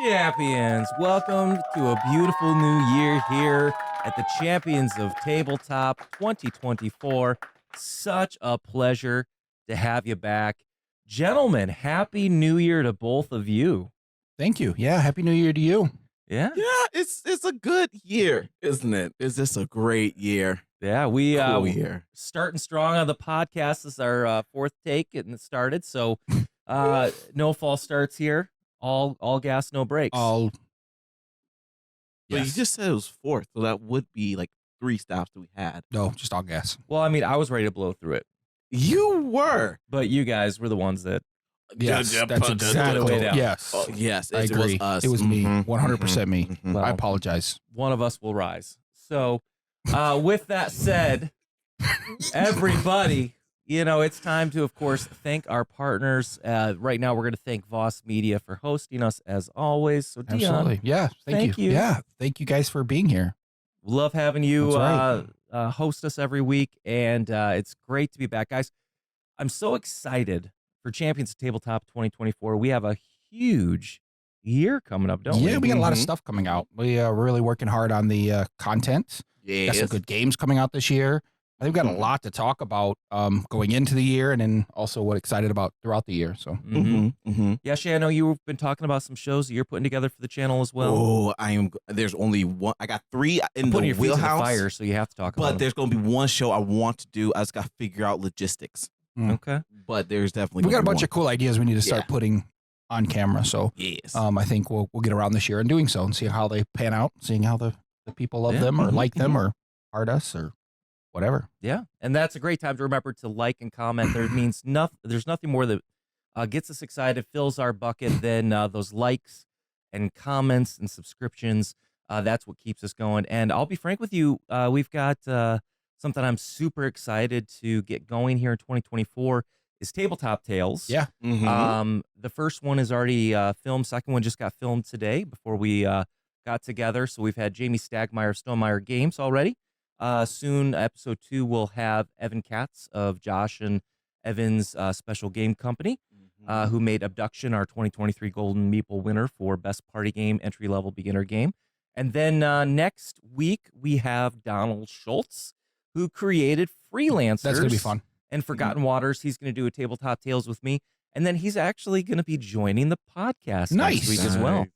Champions, welcome to a beautiful new year here at the Champions of Tabletop 2024. Such a pleasure to have you back. Gentlemen, happy new year to both of you. Thank you. Yeah, happy new year to you. Yeah. Yeah, it's a good year, isn't it? It's just a great year. Yeah, we Cool year. starting strong on the podcast. This is our fourth take getting it started. So no false starts here. All gas, no brakes. All. But Yes. you just said it was fourth, so that would be like 3 stops that we had. No, just all gas. Well, I mean, I was ready to blow through it, You were. but you guys were the ones that Yes, Yeah, that's put exactly. way down. Yes, Oh, yes, I it agree. was us. It was me. Mhm, 100% me. mhm. Well, I apologize. one of us will rise. So, with that said, everybody, it's time to, of course, thank our partners. Right now, we're going to thank Voss Media for hosting us as always. So, Dion, Absolutely. Yeah. Thank you. Yeah. Thank you guys for being here. love having you That's host us every week, and it's great to be back, guys. I'm so excited for Champions of Tabletop 2024. We have a huge year coming up, don't we? Yeah, we got a lot of Mhm. stuff coming out. We are really working hard on the content. Got some Yes. good games coming out this year. I think we've got a Mhm. lot to talk about going into the year, and then also what excited about throughout the year. So Mhm. Mm-hmm, mm-hmm. Yeah, Shay, I know you've been talking about some shows that you're putting together for the channel as well. Oh, there's only one. I got 3 in Putting the your feet to the wheelhouse. fire, so you have to talk about But them. there's going to be one show I want to do. I just got to figure out logistics. Okay. But there's definitely we got a gonna be bunch of cool ideas we need to start Yeah. putting on camera. So Yes. I think we'll get around this year and doing so and see how they pan out, seeing how the people love Yeah. them or Mhm, like them or heart us or whatever. Yeah, and that's a great time to remember to like and comment. There means nothing. There's nothing more that gets us excited, fills our bucket than those likes and comments and subscriptions. That's what keeps us going. And I'll be frank with you, we've got something I'm super excited to get going here in 2024 is Tabletop Tales. Yeah. Mhm. The first one is already filmed. Second one just got filmed today before we got together. So we've had Jamie Stagmeyer, Stonemeyer Games already. Soon, episode 2 will have Evan Katz of Josh and Evan's Special Game Company, who made Abduction, our 2023 Golden Meeple winner for Best Party Game, Entry Level Beginner Game. And then next week, we have Donald Schultz, who created Freelancers. That's going to be fun. And Forgotten Waters. He's going to do a Tabletop Tales with me. And then he's actually going to be joining the podcast next week as well.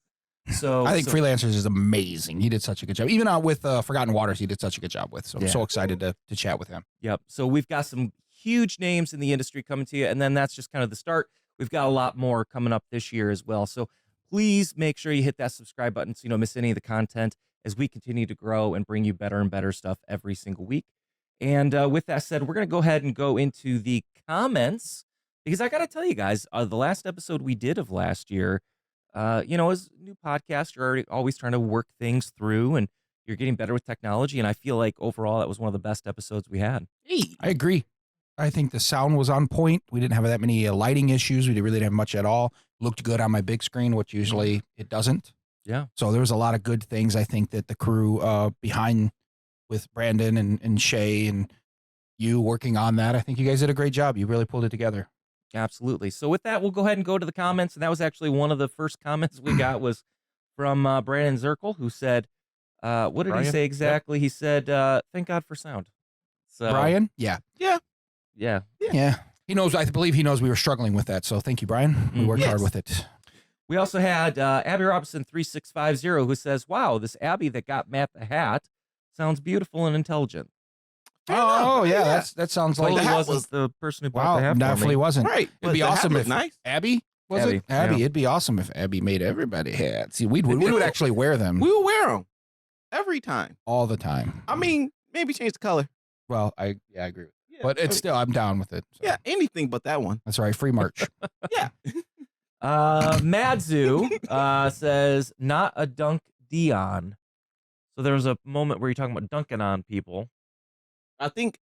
So I think Freelancers is amazing. He did such a good job. Even with Forgotten Waters, he did such a good job with. So I'm Yeah. so excited to chat with him. Yep. So we've got some huge names in the industry coming to you. And then that's just kind of the start. We've got a lot more coming up this year as well. So please make sure you hit that subscribe button so you don't miss any of the content as we continue to grow and bring you better and better stuff every single week. And with that said, we're going to go ahead and go into the comments because I got to tell you guys, the last episode we did of last year, as a new podcast, you're always trying to work things through and you're getting better with technology. And I feel like overall that was one of the best episodes we had. Hey. I agree. I think the sound was on point. We didn't have that many lighting issues. We really didn't have much at all. Looked good on my big screen, which usually it doesn't. Yeah. So there was a lot of good things. I think that the crew behind with Brandon and Shay and you working on that, I think you guys did a great job. You really pulled it together. Absolutely. So with that, we'll go ahead and go to the comments. And that was actually one of the first comments we got was from Brandon Zirkle, who said, what did he Brian? say exactly? He said, thank God for sound. So Brian? Yeah. Yeah. Yeah. He knows, I believe he knows we were struggling with that. So thank you, Brian. We worked hard with it. We also had Abby Robinson 3650 who says, wow, this Abby that got Matt the Hat sounds beautiful and intelligent. Oh, yeah. That sounds like Totally hat wasn't was- the person who bought wow. the hat for Definitely me. wasn't. Right. It'd be the hat awesome was if nice. Abby was Abby, it? Abby. yeah. It'd be awesome if Abby made everybody hats. See, we would actually wear them We will wear them every time. all the time. I mean, maybe change the color. Well, I agree. Yeah, But it's still, I'm down with it. So. yeah, anything but that one. That's right. Free merch. Yeah. Madzu says, not a dunk Dion. So there was a moment where you're talking about dunking on people. I think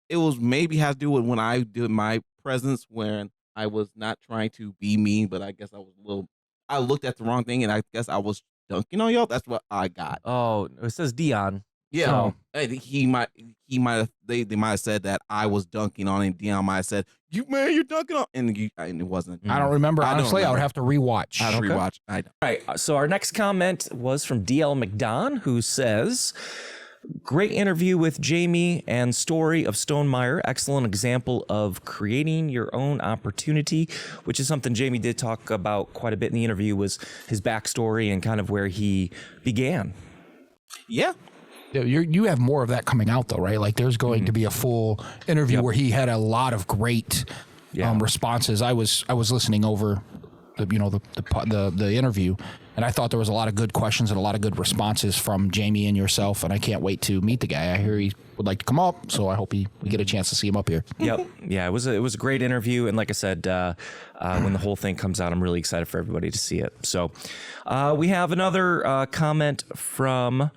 it was maybe has to do with when I did my presence when I was not trying to be mean, but I guess I looked at the wrong thing and I guess I was dunking on y'all. That's what I got. Oh, it says Dion. Yeah, So- and he might have they might have said that I was dunking on it. Dion might have said, you're dunking on," and it wasn't. I don't remember. I don't Honestly, I would remember. have to rewatch. I don't Okay. rewatch. I don't. All right. So our next comment was from DL McDon, who says, "Great interview with Jamie and story of Stonemaier. Excellent example of creating your own opportunity," which is something Jamie did talk about quite a bit in the interview, was his backstory and kind of where he began. Yeah, You have more of that coming out though, right? Like there's going to be a full interview where he had a lot of great responses. I was listening over the interview, and I thought there was a lot of good questions and a lot of good responses from Jamie and yourself, and I can't wait to meet the guy. I hear he would like to come up, so I hope we get a chance to see him up here. Yep. Yeah, it was a great interview, and like I said, when the whole thing comes out, I'm really excited for everybody to see it. So, we have another comment from.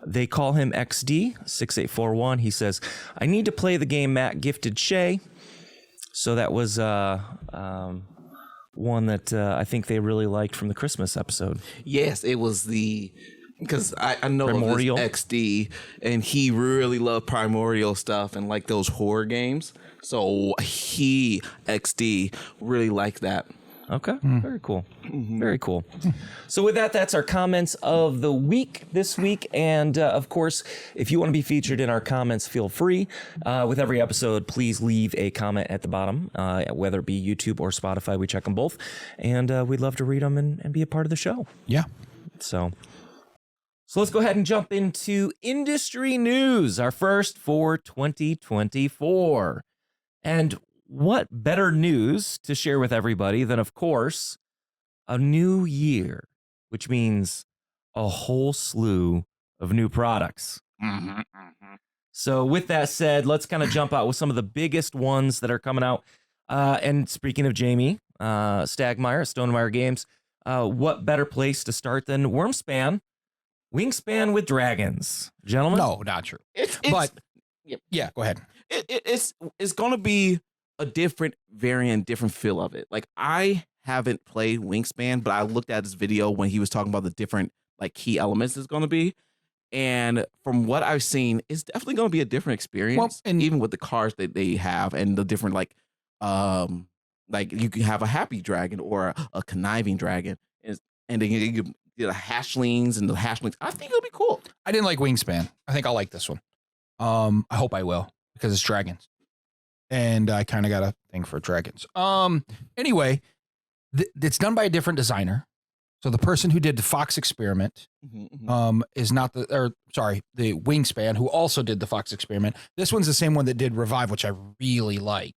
They call him XD6841. He says, "I need to play the game Matt gifted Shay." So that was one that I think they really liked from the Christmas episode. yes, it was because I know Primordial. of this XD, and he really loved Primordial stuff and like those horror games. So XD really liked that. Okay, very cool. Very cool. So with that, that's our comments of the week this week. And of course, if you want to be featured in our comments, feel free. With every episode, please leave a comment at the bottom, whether it be YouTube or Spotify. We check them both. And we'd love to read them and be a part of the show. Yeah. So let's go ahead and jump into industry news, our first for 2024. And what better news to share with everybody than, of course, a new year, which means a whole slew of new products. So with that said, let's kind of jump out with some of the biggest ones that are coming out. And speaking of Jamie Stagmeyer, Stonemaier Games, what better place to start than Wyrmspire? Wingspan with dragons. Gentlemen? No, not true. But Yeah, go ahead. it's going to be a different variant, different feel of it. Like, I haven't played Wingspan, but I looked at his video when he was talking about the different like key elements it's going to be, and from what I've seen, it's definitely going to be a different experience. Well, and even with the cards that they have and the different like you can have a happy dragon or a conniving dragon, and then you get the hashlings and the hashlings. I think it'll be cool. I didn't like Wingspan. I think I'll like this one. I hope I will because it's dragons. And I kind of got a thing for dragons. Anyway, it's done by a different designer. So the person who did the Fox Experiment is not the Wingspan, who also did the Fox Experiment. This one's the same one that did Revive, which I really liked.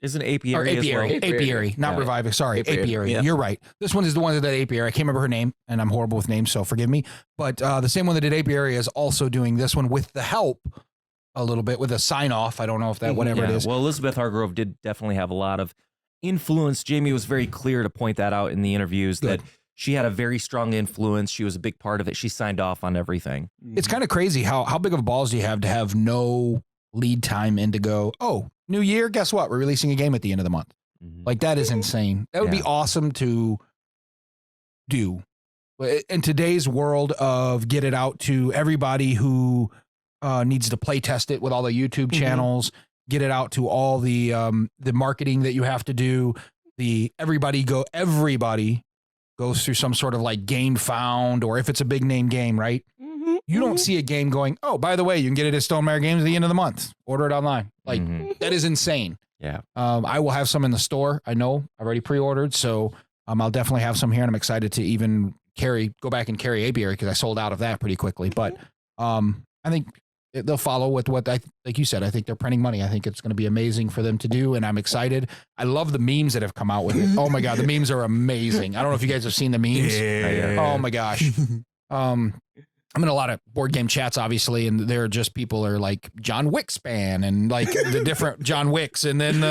Isn't Apiary as well? Apiary, not Yeah. Revive. Sorry, Apiary. Yeah. You're right. This one is the one that did Apiary. I can't remember her name, and I'm horrible with names, so forgive me. But the same one that did Apiary is also doing this one with the help a little bit, with a sign off. I don't know if that, whatever it is. Well, Elizabeth Hargrove did definitely have a lot of influence. Jamie was very clear to point that out in the interviews that she had a very strong influence. She was a big part of it. She signed off on everything. It's kind of crazy how big of balls do you have to have no lead time in to go, oh, new year, guess what? We're releasing a game at the end of the month. Like, that is insane. That would be awesome to do. In today's world of get it out to everybody who needs to play test it with all the YouTube channels, get it out to all the marketing that you have to do. Everybody goes through some sort of like game found, or if it's a big name game, right? You don't see a game going, oh, by the way, you can get it at Stonemaier Games at the end of the month. Order it online. Like, that is insane. Yeah. I will have some in the store. I know I've already pre-ordered, so I'll definitely have some here, and I'm excited to even go back and carry Apiary because I sold out of that pretty quickly. But I think they'll follow with what like you said. I think they're printing money. I think it's going to be amazing for them to do, and I'm excited. I love the memes that have come out with it. Oh my god, the memes are amazing. I don't know if you guys have seen the memes. Oh my gosh. I'm in a lot of board game chats, obviously, and there are just people are like John Wick span and like the different John Wicks, and then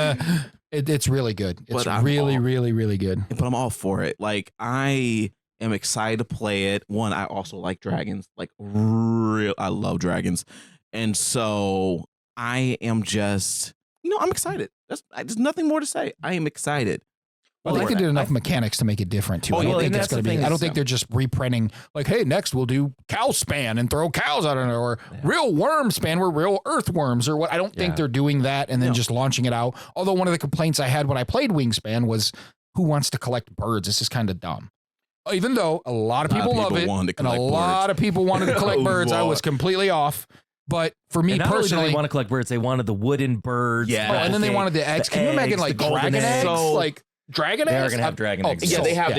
it's really good. It's really good. But I'm all for it. Like, I am excited to play it. One, I also like dragons. Like, I love dragons, and so I am just, I'm excited. There's nothing more to say. I am excited. Well, I think they did enough mechanics to make it different too. Oh, I don't well, think and it's that's going the to be. thing I don't is, think they're just reprinting like, hey, next we'll do cow span and throw cows out on it, or real worm span where real earthworms or what. I don't think they're doing that and then just launching it out. Although one of the complaints I had when I played Wingspan was, who wants to collect birds? This is kind of dumb. Even though a lot of people love it and a lot of people wanted to collect birds, I was completely off. But for me personally, they want to collect birds. They wanted the wooden birds. Yeah. Oh, and then they wanted the eggs. Can you imagine like dragon eggs? Like dragon eggs? They are going to have dragon eggs. Yeah, they have.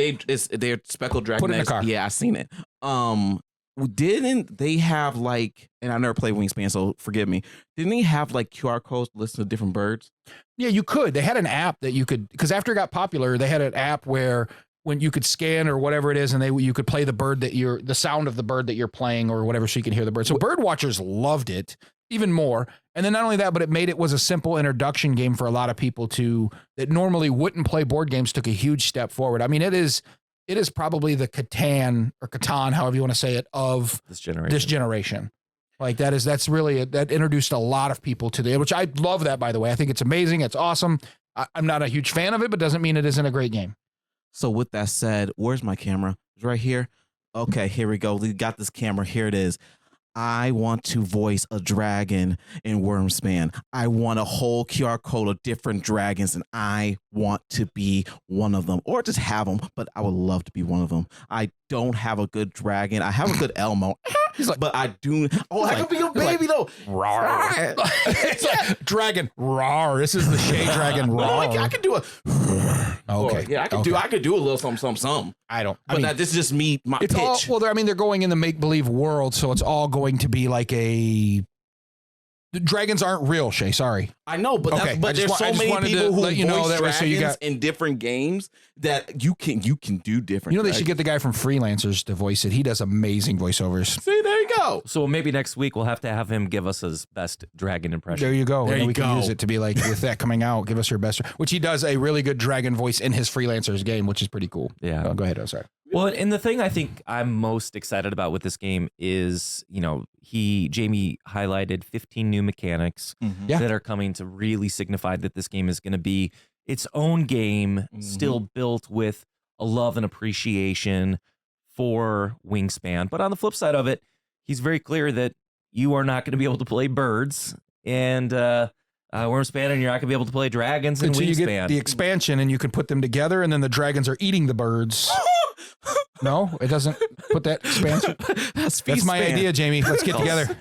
They're speckled dragon Put it in eggs. the car. Yeah, I seen it. Didn't they have like? And I never played Wingspan, so forgive me. Didn't they have like QR codes to listen to different birds? Yeah, you could. They had an app that you could, because after it got popular, they had an app where when you could scan or whatever it is, and you could play the sound of the bird that you're playing or whatever, so you can hear the bird. So bird watchers loved it even more. And then not only that, but it was a simple introduction game for a lot of people that normally wouldn't play board games, took a huge step forward. I mean, it is probably the Catan, however you want to say it, of this generation. Like that's really that introduced a lot of people to which I love that, by the way. I think it's amazing. It's awesome. I'm not a huge fan of it, but doesn't mean it isn't a great game. So with that said, where's my camera? It's right here. Okay, here we go. We got this camera. Here it is. I want to voice a dragon in Wyrmspire. I want a whole QR code of different dragons, and I want to be one of them, or just have them. But I would love to be one of them. I don't have a good dragon. I have a good Elmo. He's like, but I do. Oh, I could be your baby though. Rawr. It's like dragon. Rawr. This is the Shea dragon. Rawr. I can do a. Okay. Yeah, I could do a little something. I don't. But this is just me. My it's pitch. They're going in the make believe world, so it's all going to be like the dragons aren't real, Shay. Sorry. I know, but there's so many people who voice dragons in different games that you can do different. You know, they should get the guy from Freelancers to voice it. He does amazing voiceovers. See, there you go. So maybe next week we'll have to have him give us his best dragon impression. There you go. And we can use it to be like, with that coming out, give us your best. Which he does a really good dragon voice in his Freelancers game, which is pretty cool. Yeah. Go ahead. I'm sorry. Well, and the thing I think I'm most excited about with this game is, Jamie highlighted 15 new mechanics that are coming to really signify that this game is going to be its own game, still built with a love and appreciation for Wingspan. But on the flip side of it, he's very clear that you are not going to be able to play birds and Wyrmspire, and you're not going to be able to play dragons and so Wingspan. You get the expansion, and you can put them together, and then the dragons are eating the birds. No, it doesn't put that expansion. That's my idea, Jamie. Let's get together.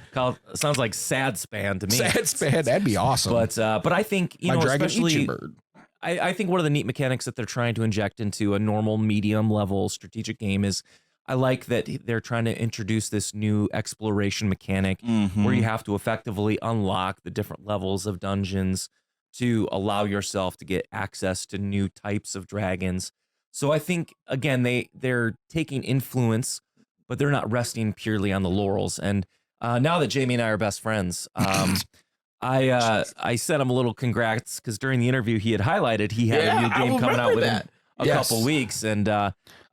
Sounds like sad span to me. Sad span, that'd be awesome. But I think especially bird. I think one of the neat mechanics that they're trying to inject into a normal medium level strategic game is I like that they're trying to introduce this new exploration mechanic where you have to effectively unlock the different levels of dungeons to allow yourself to get access to new types of dragons. So I think, again, they're taking influence, but they're not resting purely on the laurels. And now that Jamie and I are best friends, I sent him a little congrats because during the interview he had highlighted he had a new game coming out within a couple weeks, and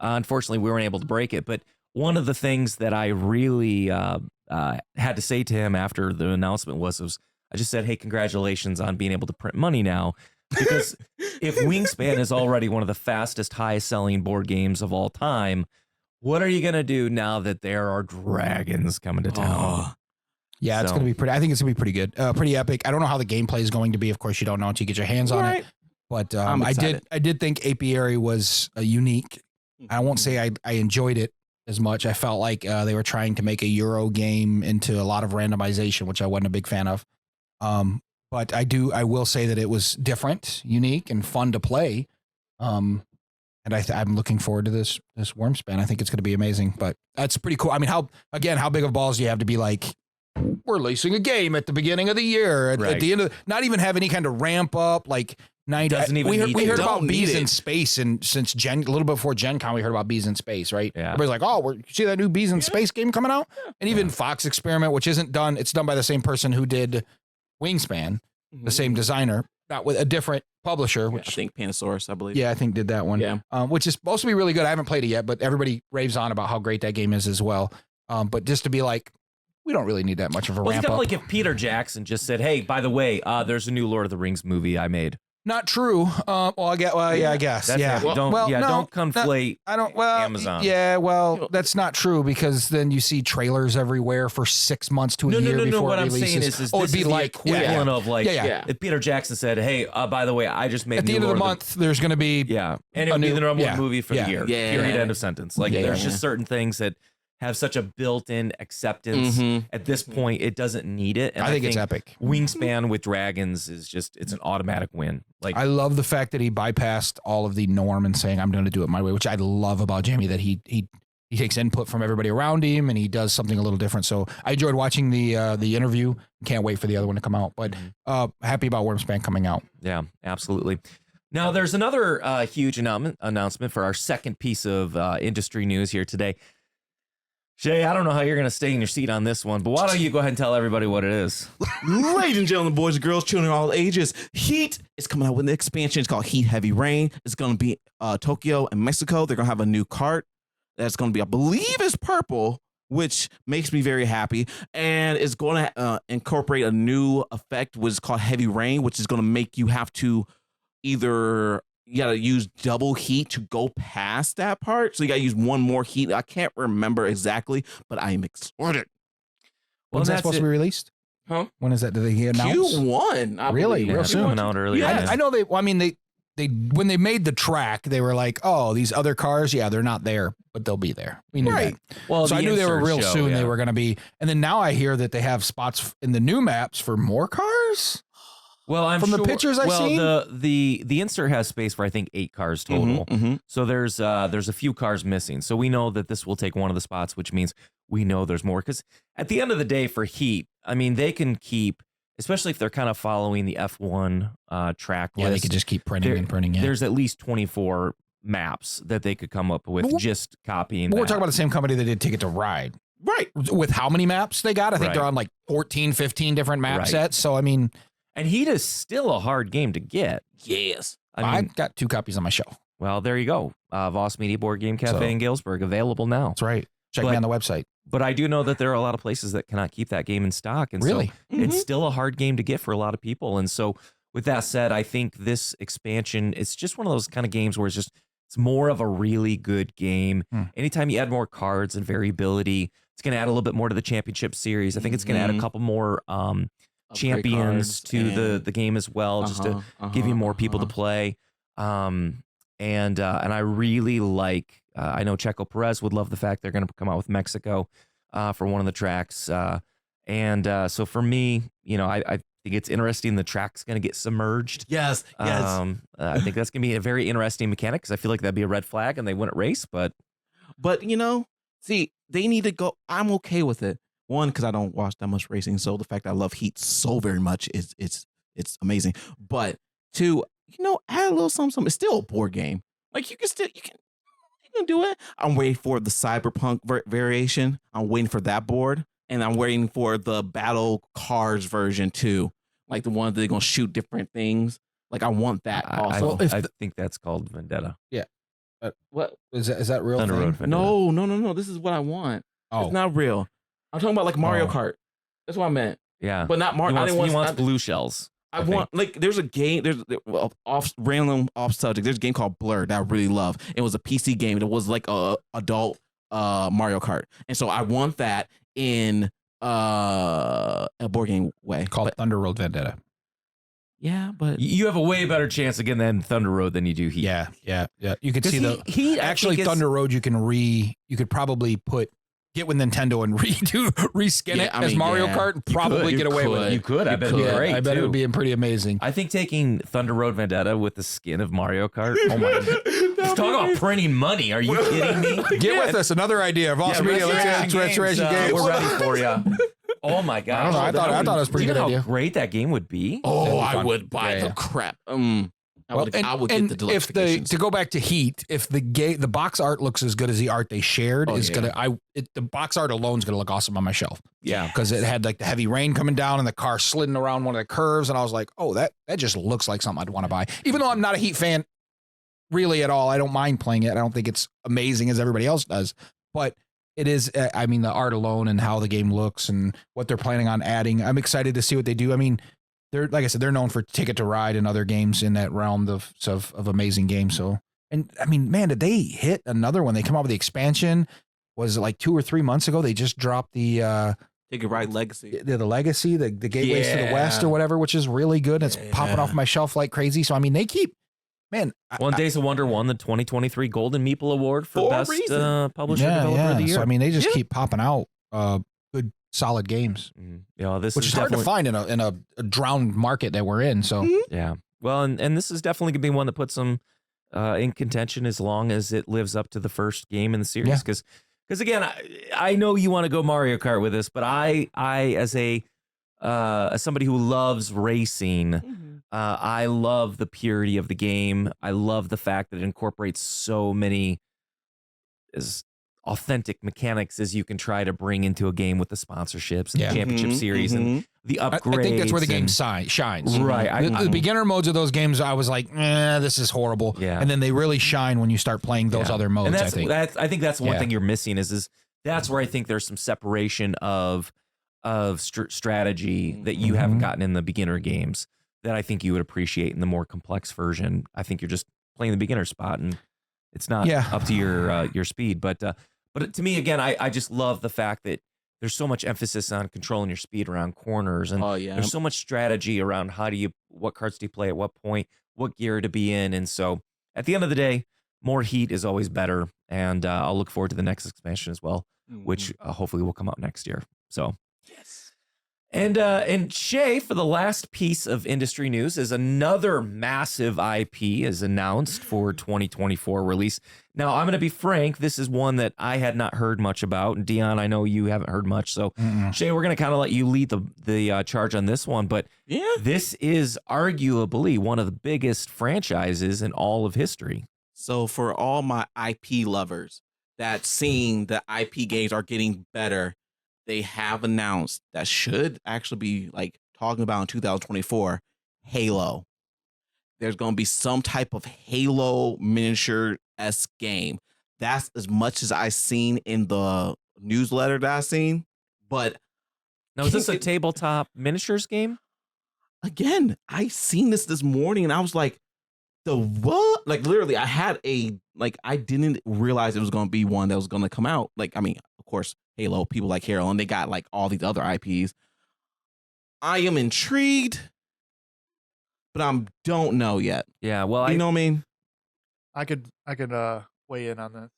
unfortunately we weren't able to break it. But one of the things that I really had to say to him after the announcement was I just said, hey, congratulations on being able to print money now. Because if Wingspan is already one of the fastest, highest selling board games of all time, what are you going to do now that there are dragons coming to town? Yeah, it's going to be pretty. I think it's going to be pretty good, pretty epic. I don't know how the gameplay is going to be. Of course, you don't know until you get your hands on it. But I did think Apiary was unique. I won't say I enjoyed it as much. I felt like they were trying to make a Euro game into a lot of randomization, which I wasn't a big fan of. But I will say that it was different, unique, and fun to play. And I'm looking forward to this Wyrmspire. I think it's going to be amazing. But that's pretty cool. I mean, how big of balls do you have to be like, we're releasing a game at the beginning of the year, at the end of, not even have any kind of ramp up, like 90. We heard about Bees in Space, and since a little bit before Gen Con, we heard about Bees in Space, right? Yeah. Everybody's like, you see that new Bees in Space game coming out? And even Fox Experiment, which isn't done, it's done by the same person who did Wingspan, the same designer, not with a different publisher, which I think Panasaurus, I believe. Yeah, I think did that one. Yeah. Which is supposed to be really good. I haven't played it yet, but everybody raves on about how great that game is as well. But just to be like, we don't really need that much of a ramp up. It's kind of like if Peter Jackson just said, hey, by the way, there's a new Lord of the Rings movie I made. Not true. Well, I guess. That's Yeah. it. Don't don't conflate. I don't. Well, Amazon. Yeah. Well, that's not true because then you see trailers everywhere for 6 months to a year before What it I'm releases. saying is it'd this be is like the equivalent of like if Peter Jackson said, "Hey, by the way, I just made at the end of the month, there's going to be and it would be the number one movie for the year. Yeah. Period. End of sentence. Like there's just certain things that have such a built-in acceptance. At this point, it doesn't need it. And I think it's epic. Wingspan with dragons is it's an automatic win. Like I love the fact that he bypassed all of the norm and saying I'm going to do it my way, which I love about Jamie, that he takes input from everybody around him and he does something a little different. So I enjoyed watching the interview. Can't wait for the other one to come out, but happy about Wyrmspire coming out. Yeah, absolutely. Now there's another huge announcement for our second piece of industry news here today. Shay, I don't know how you're going to stay in your seat on this one, but why don't you go ahead and tell everybody what it is? Ladies and gentlemen, boys and girls, children of all ages, Heat is coming out with an expansion. It's called Heat Heavy Rain. It's going to be Tokyo and Mexico. They're going to have a new cart that's going to be, I believe, is purple, which makes me very happy. And it's going to incorporate a new effect, which is called Heavy Rain, which is going to make you have to either... You got to use double heat to go past that part. So you got to use one more heat. I can't remember exactly, but I am excited. When's that supposed to be released? Huh? When is that? Did they announce? Q1. Really? Real soon? Coming out early. Yeah. I know they, I mean, they when they made the track, they were like, oh, these other cars, they're not there, but they'll be there. We knew that. Well, so I knew they were real soon. Yeah. They were going to be. And then now I hear that they have spots in the new maps for more cars. Well, I'm from sure, the pictures I've seen. The insert has space for I think 8 cars total. So there's a few cars missing. So we know that this will take one of the spots, which means we know there's more. Because at the end of the day, for Heat, I mean, they can keep, especially if they're kind of following the F1 track list. Yeah, they could just keep printing and printing. Yeah. There's at least 24 maps that they could come up with just copying. We're talking about the same company that did Ticket to Ride. Right. With how many maps they got? I think they're on like 14, 15 different map sets. So, I mean. And Heat is still a hard game to get. Yes. I've got 2 copies on my shelf. Well, there you go. Voss Media Board Game Cafe in Galesburg, available now. That's right. Check me on the website. But I do know that there are a lot of places that cannot keep that game in stock. And really? So it's still a hard game to get for a lot of people. And so with that said, I think this expansion, it's just one of those kind of games where it's more of a really good game. Anytime you add more cards and variability, it's going to add a little bit more to the championship series. I think it's going to add a couple more champions to the game as well, just to give you more people to play. And I really like, I know Checo Perez would love the fact they're going to come out with Mexico for one of the tracks. So for me, I think it's interesting. The track's going to get submerged. Yes. I think that's going to be a very interesting mechanic because I feel like that'd be a red flag and they wouldn't race. But see, they need to go. I'm okay with it. One, because I don't watch that much racing, so the fact that I love Heat so very much is it's amazing. But 2, add a little something. It's still a board game. Like you can do it. I'm waiting for the Cyberpunk variation. I'm waiting for that board, and I'm waiting for the Battle Cards version too, like the one that they're gonna shoot different things. Like I want that also. I think that's called Vendetta. Yeah. What is that real? Thunder Road Vendetta. No. This is what I want. It's not real. I'm talking about like Mario Kart. That's what I meant. Yeah, but not Mario. He wants blue shells. I want there's a game. There's random off subject. There's a game called Blur that I really love. It was a PC game. It was like a adult Mario Kart, and so I want that in a board game way called Thunder Road Vendetta. Yeah, but you have a way better chance of getting that in Thunder Road than you do Heat. Yeah. You could see Thunder Road. You could probably get with Nintendo and reskin it as Mario Kart and probably get away with it. You could. I bet it'd be great. I bet it would be pretty amazing. I think taking Thunder Road Vendetta with the skin of Mario Kart. Oh my God. Talk about printing money. Are you kidding me? Get with us. Another idea. Voss Media. Restoration Games. We're ready for you. Oh my God. I thought it was a pretty good idea. How great that game would be. Oh, I would buy the crap. I would get the deluxe. To go back to Heat, if the box art looks as good as the art they shared, the box art alone is gonna look awesome on my shelf. Yeah, because it had like the heavy rain coming down and the car sliding around one of the curves, and I was like, oh, that just looks like something I'd want to buy. Even though I'm not a Heat fan really at all, I don't mind playing it. I don't think it's amazing as everybody else does, but it is. I mean, the art alone and how the game looks and what they're planning on adding, I'm excited to see what they do. I mean, they're like I said, they're known for Ticket to Ride and other games in that realm of amazing games. So, and I mean, man, did they hit another one? They come out with the expansion. Was it like 2 or 3 months ago? They just dropped the Ticket Ride Legacy. The Legacy, the Gateways to the West or whatever, which is really good. It's popping off my shelf like crazy. So I mean, they keep. Man, Days of Wonder won the 2023 Golden Meeple Award for best publisher developer of the year. So I mean, they just keep popping out good, solid games. Yeah, this which is hard to find in a drowned market that we're in. So yeah, well, and this is definitely gonna be one that puts them in contention as long as it lives up to the first game in the series. Because again, I know you want to go Mario Kart with this, but I as somebody who loves racing. I love the purity of the game. I love the fact that it incorporates so many as authentic mechanics as you can try to bring into a game with the sponsorships and the championship series and the upgrades. I think that's where the game shines. Right. The beginner modes of those games, I was like, this is horrible. Yeah. And then they really shine when you start playing those other modes, and I think. I think that's one thing you're missing is that's where I think there's some separation of strategy that you haven't gotten in the beginner games that I think you would appreciate in the more complex version. I think you're just playing the beginner spot and it's not up to your speed. But to me, again, I just love the fact that there's so much emphasis on controlling your speed around corners. And there's so much strategy around what cards do you play at what point, what gear to be in. And so at the end of the day, more heat is always better. And I'll look forward to the next expansion as well, which hopefully will come out next year. So yes. And Shay, for the last piece of industry news, is another massive IP is announced for 2024 release. Now, I'm going to be frank, this is one that I had not heard much about. And Dion, I know you haven't heard much. So, Shay, we're going to kind of let you lead the charge on this one. But this is arguably one of the biggest franchises in all of history. So for all my IP lovers that seeing the IP games are getting better, they have announced that should actually be like talking about in 2024, There's going to be some type of Halo miniature-esque game. That's as much as I've seen in the newsletter that I've seen. But now, is this a tabletop miniatures game? Again, I seen this morning and I was like, the what? Like literally, I didn't realize it was going to be one that was going to come out. Like, I mean, of course, Halo, people like Halo, and they got like all these other IPs. I am intrigued, but I don't know yet. Yeah, well, you know what I mean? I could weigh in on this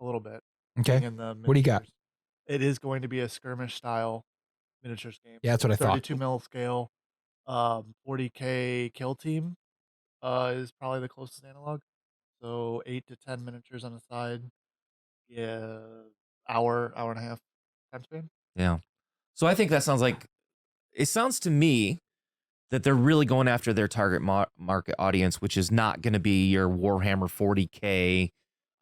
a little bit. Okay. What do you got? It is going to be a skirmish style miniatures game. Yeah, that's what I thought. 32 mil scale, 40K kill team is probably the closest analog. So 8 to 10 miniatures on the side. Yeah, hour and a half time span. Yeah. So I think that sounds to me that they're really going after their target market audience, which is not going to be your Warhammer 40K.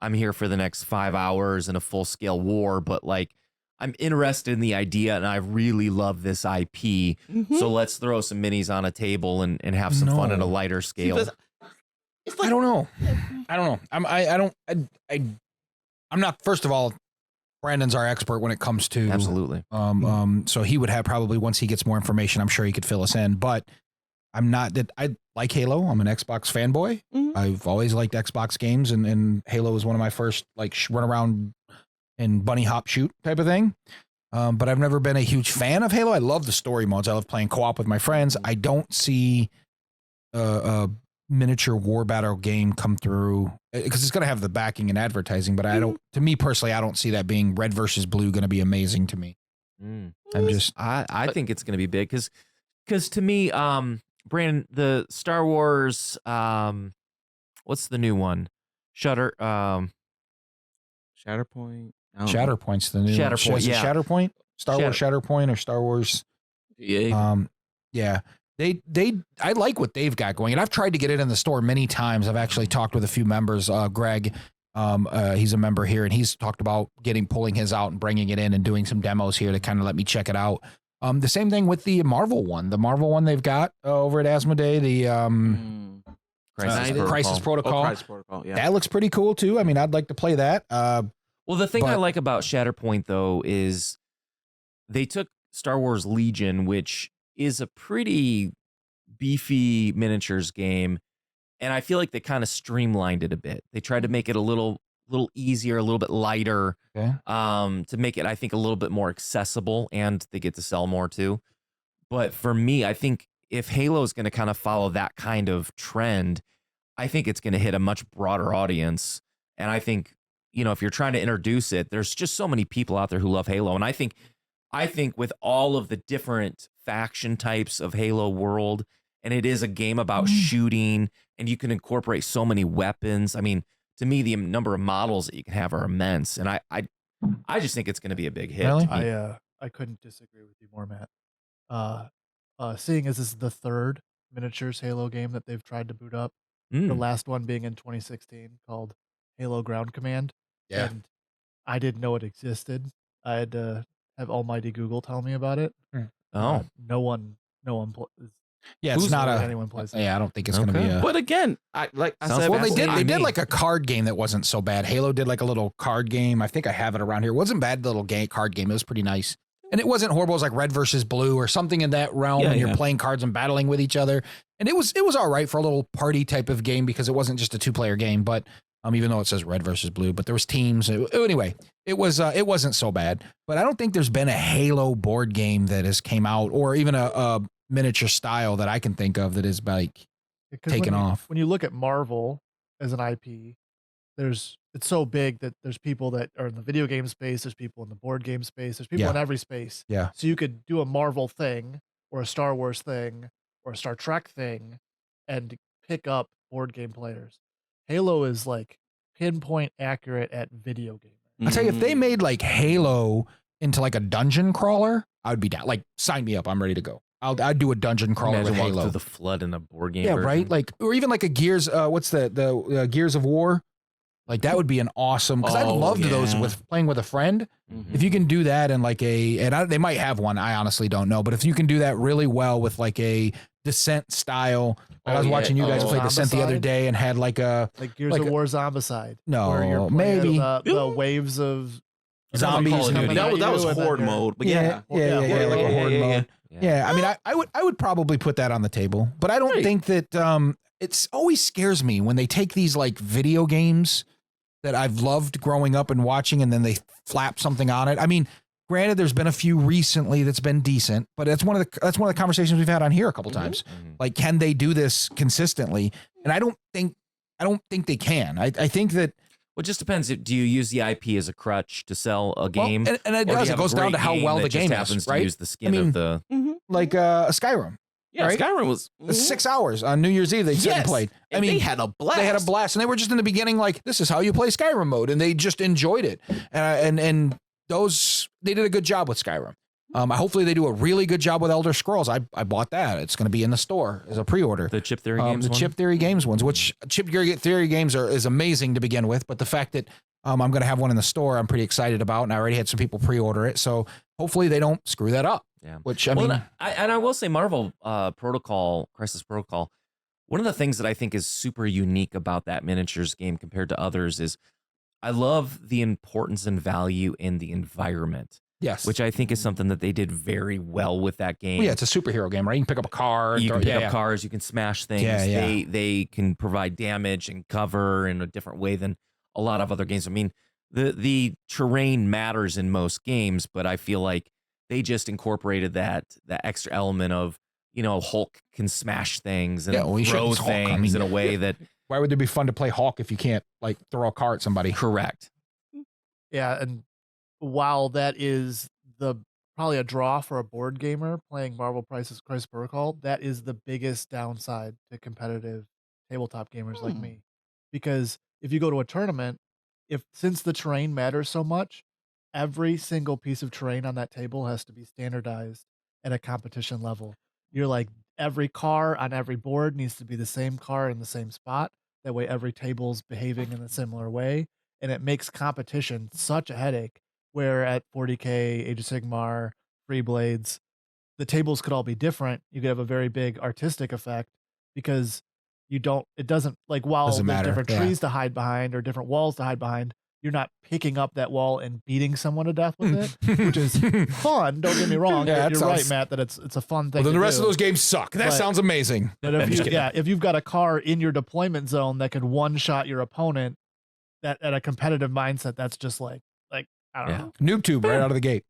I'm here for the next 5 hours in a full scale war, but like I'm interested in the idea and I really love this IP. So let's throw some minis on a table and have some fun at a lighter scale. It's like, I don't know. I'm not, first of all, Brandon's our expert when it comes to absolutely. So he would have probably, once he gets more information, I'm sure he could fill us in, but I'm not that I like Halo. I'm an Xbox fanboy. I've always liked Xbox games and Halo was one of my first like run around and bunny hop shoot type of thing. But I've never been a huge fan of Halo. I love the story modes. I love playing co-op with my friends. I don't see a miniature war battle game come through because it's going to have the backing and advertising, but to me personally, I don't see that being red versus blue going to be amazing to me. I think it's going to be big because to me, Brandon, the Star Wars, what's the new one? Shatterpoint. Shatterpoint's the new Shatterpoint. Is it Shatterpoint? Star Wars Shatterpoint or Star Wars? Yeah. Yeah. I like what they've got going, and I've tried to get it in the store many times. I've actually talked with a few members. Greg, he's a member here, and he's talked about pulling his out and bringing it in and doing some demos here to kind of let me check it out. The same thing with the Marvel one. The Marvel one they've got over at Asmodee, the Crisis Protocol. Crisis Protocol, yeah. That looks pretty cool too. I mean, I'd like to play that. Well, the thing I like about Shatterpoint though is they took Star Wars Legion, which is a pretty beefy miniatures game, and I feel like they kind of streamlined it a bit. They tried to make it a little easier, a little bit lighter, Okay. to make it, I think, a little bit more accessible, and they get to sell more too. But for me, I think if Halo is going to kind of follow that kind of trend, I think it's going to hit a much broader audience. And I think, if you're trying to introduce it, there's just so many people out there who love Halo. And I think with all of the different faction types of Halo world, and it is a game about shooting, and you can incorporate so many weapons. I mean, to me, the number of models that you can have are immense. And I just think it's going to be a big hit. Really? I couldn't disagree with you more, Matt. Seeing as this is the third miniatures Halo game that they've tried to boot up, the last one being in 2016 called Halo Ground Command. Yeah. And I didn't know it existed. I had to have Almighty Google tell me about it. Oh, no one plays. Yeah, it's not anyone plays. Yeah, I don't think it's going to be a. But again, I said, Well, they did like a card game that wasn't so bad. Halo did like a little card game. I think I have it around here. It wasn't a bad little card game. It was pretty nice. And it wasn't horrible. It was like Red versus Blue or something in that realm when you're playing cards and battling with each other. And it was all right for a little party type of game because it wasn't just a 2-player game, but even though it says Red versus Blue, but there was teams. Anyway, it wasn't so bad. But I don't think there's been a Halo board game that has came out, or even a miniature style that I can think of that is like taken off. When you look at Marvel as an IP, it's so big that there's people that are in the video game space, there's people in the board game space, there's people in every space. Yeah. So you could do a Marvel thing or a Star Wars thing or a Star Trek thing and pick up board game players. Halo is like pinpoint accurate at video gaming. I tell you, if they made like Halo into like a dungeon crawler, I would be down. Like, sign me up. I'm ready to go. I'd do a dungeon crawler with Halo. Through the flood in a board game. Yeah, version. right. Like, or even like a Gears. What's the Gears of War? Like that would be an awesome. Because I loved those with playing with a friend. Mm-hmm. If you can do that in like they might have one. I honestly don't know. But if you can do that really well with like a Descent style. Like I was watching you guys play Descent the other day and had like Gears of War Zombicide. No, where you're maybe the waves of zombies. That was horde mode. But yeah, like a horde mode. Yeah, I mean, I would probably put that on the table, but I don't think that it's always scares me when they take these like video games that I've loved growing up and watching, and then they flap something on it. I mean, granted, there's been a few recently that's been decent, but that's one of the conversations we've had on here a couple times. Like, can they do this consistently? And I don't think they can. I think that. Well, it just depends. Do you use the IP as a crutch to sell a game? Well, and it does. It goes down to how well the game is, right? To use the skin of the like Skyrim. Yeah, right? Skyrim was 6 hours on New Year's Eve. They said played. I mean, they had a blast. They had a blast, and they were just in the beginning like, this is how you play Skyrim mode, and they just enjoyed it. And those they did a good job with Skyrim. Hopefully they do a really good job with Elder Scrolls. I bought that. It's going to be in the store as a pre-order. The Chip Theory Games. Chip Theory Games ones, which Chip Theory Games is amazing to begin with, but the fact that I'm going to have one in the store, I'm pretty excited about, and I already had some people pre-order it. So hopefully they don't screw that up. Yeah. Which I mean, I will say Marvel Crisis Protocol. One of the things that I think is super unique about that miniatures game compared to others is I love the importance and value in the environment. Yes. Which I think is something that they did very well with that game. Well, yeah, it's a superhero game, right? You can pick up a car. You can pick up cars. You can smash things. Yeah. They can provide damage and cover in a different way than a lot of other games. I mean, the terrain matters in most games, but I feel like they just incorporated that extra element of, Hulk can smash things and throw things in a way that. Why would it be fun to play Hulk if you can't like throw a car at somebody? Correct. Yeah, and while that is probably a draw for a board gamer playing Marvel Crisis Protocol, that is the biggest downside to competitive tabletop gamers like me. Because if you go to a tournament, since the terrain matters so much, every single piece of terrain on that table has to be standardized at a competition level. You're like, every car on every board needs to be the same car in the same spot. That way every table's behaving in a similar way. And it makes competition such a headache, where at 40K, Age of Sigmar, Free Blades, the tables could all be different. You could have a very big artistic effect because while there's different trees to hide behind or different walls to hide behind, you're not picking up that wall and beating someone to death with it, which is fun. Don't get me wrong. Yeah, you're right, Matt, that it's a fun thing. Well, then the to rest do. of those games suck. That sounds amazing. But if you've got a car in your deployment zone that could one-shot your opponent, that at a competitive mindset, that's just like I don't know. Noob tube right out of the gate.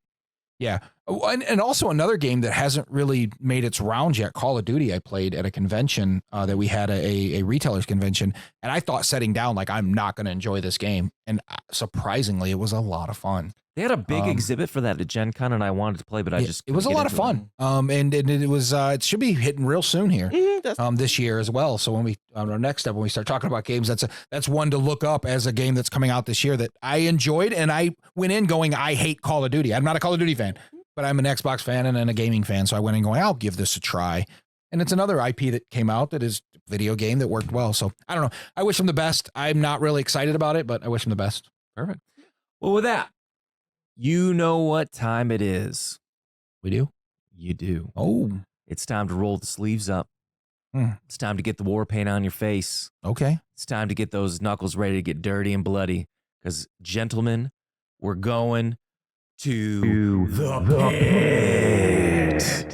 Yeah. Oh, and also another game that hasn't really made its rounds yet, Call of Duty, I played at a convention that we had a retailers convention, and I thought setting down like I'm not going to enjoy this game, and surprisingly it was a lot of fun. They had a big exhibit for that at Gen Con, and I wanted to play, but it was a lot of fun. And it was it should be hitting real soon here this year as well. So when we on our next step, when we start talking about games, that's one to look up as a game that's coming out this year that I enjoyed, and I went in going, I hate Call of Duty. I'm not a Call of Duty fan, but I'm an Xbox fan and a gaming fan, so I went in going, I'll give this a try. And it's another IP that came out that is a video game that worked well. So I don't know. I wish them the best. I'm not really excited about it, but I wish them the best. Perfect. Well, with that, you know what time it is. We do? You do. Oh. It's time to roll the sleeves up. It's time to get the war paint on your face. Okay. It's time to get those knuckles ready to get dirty and bloody. Because, gentlemen, we're going to the pit.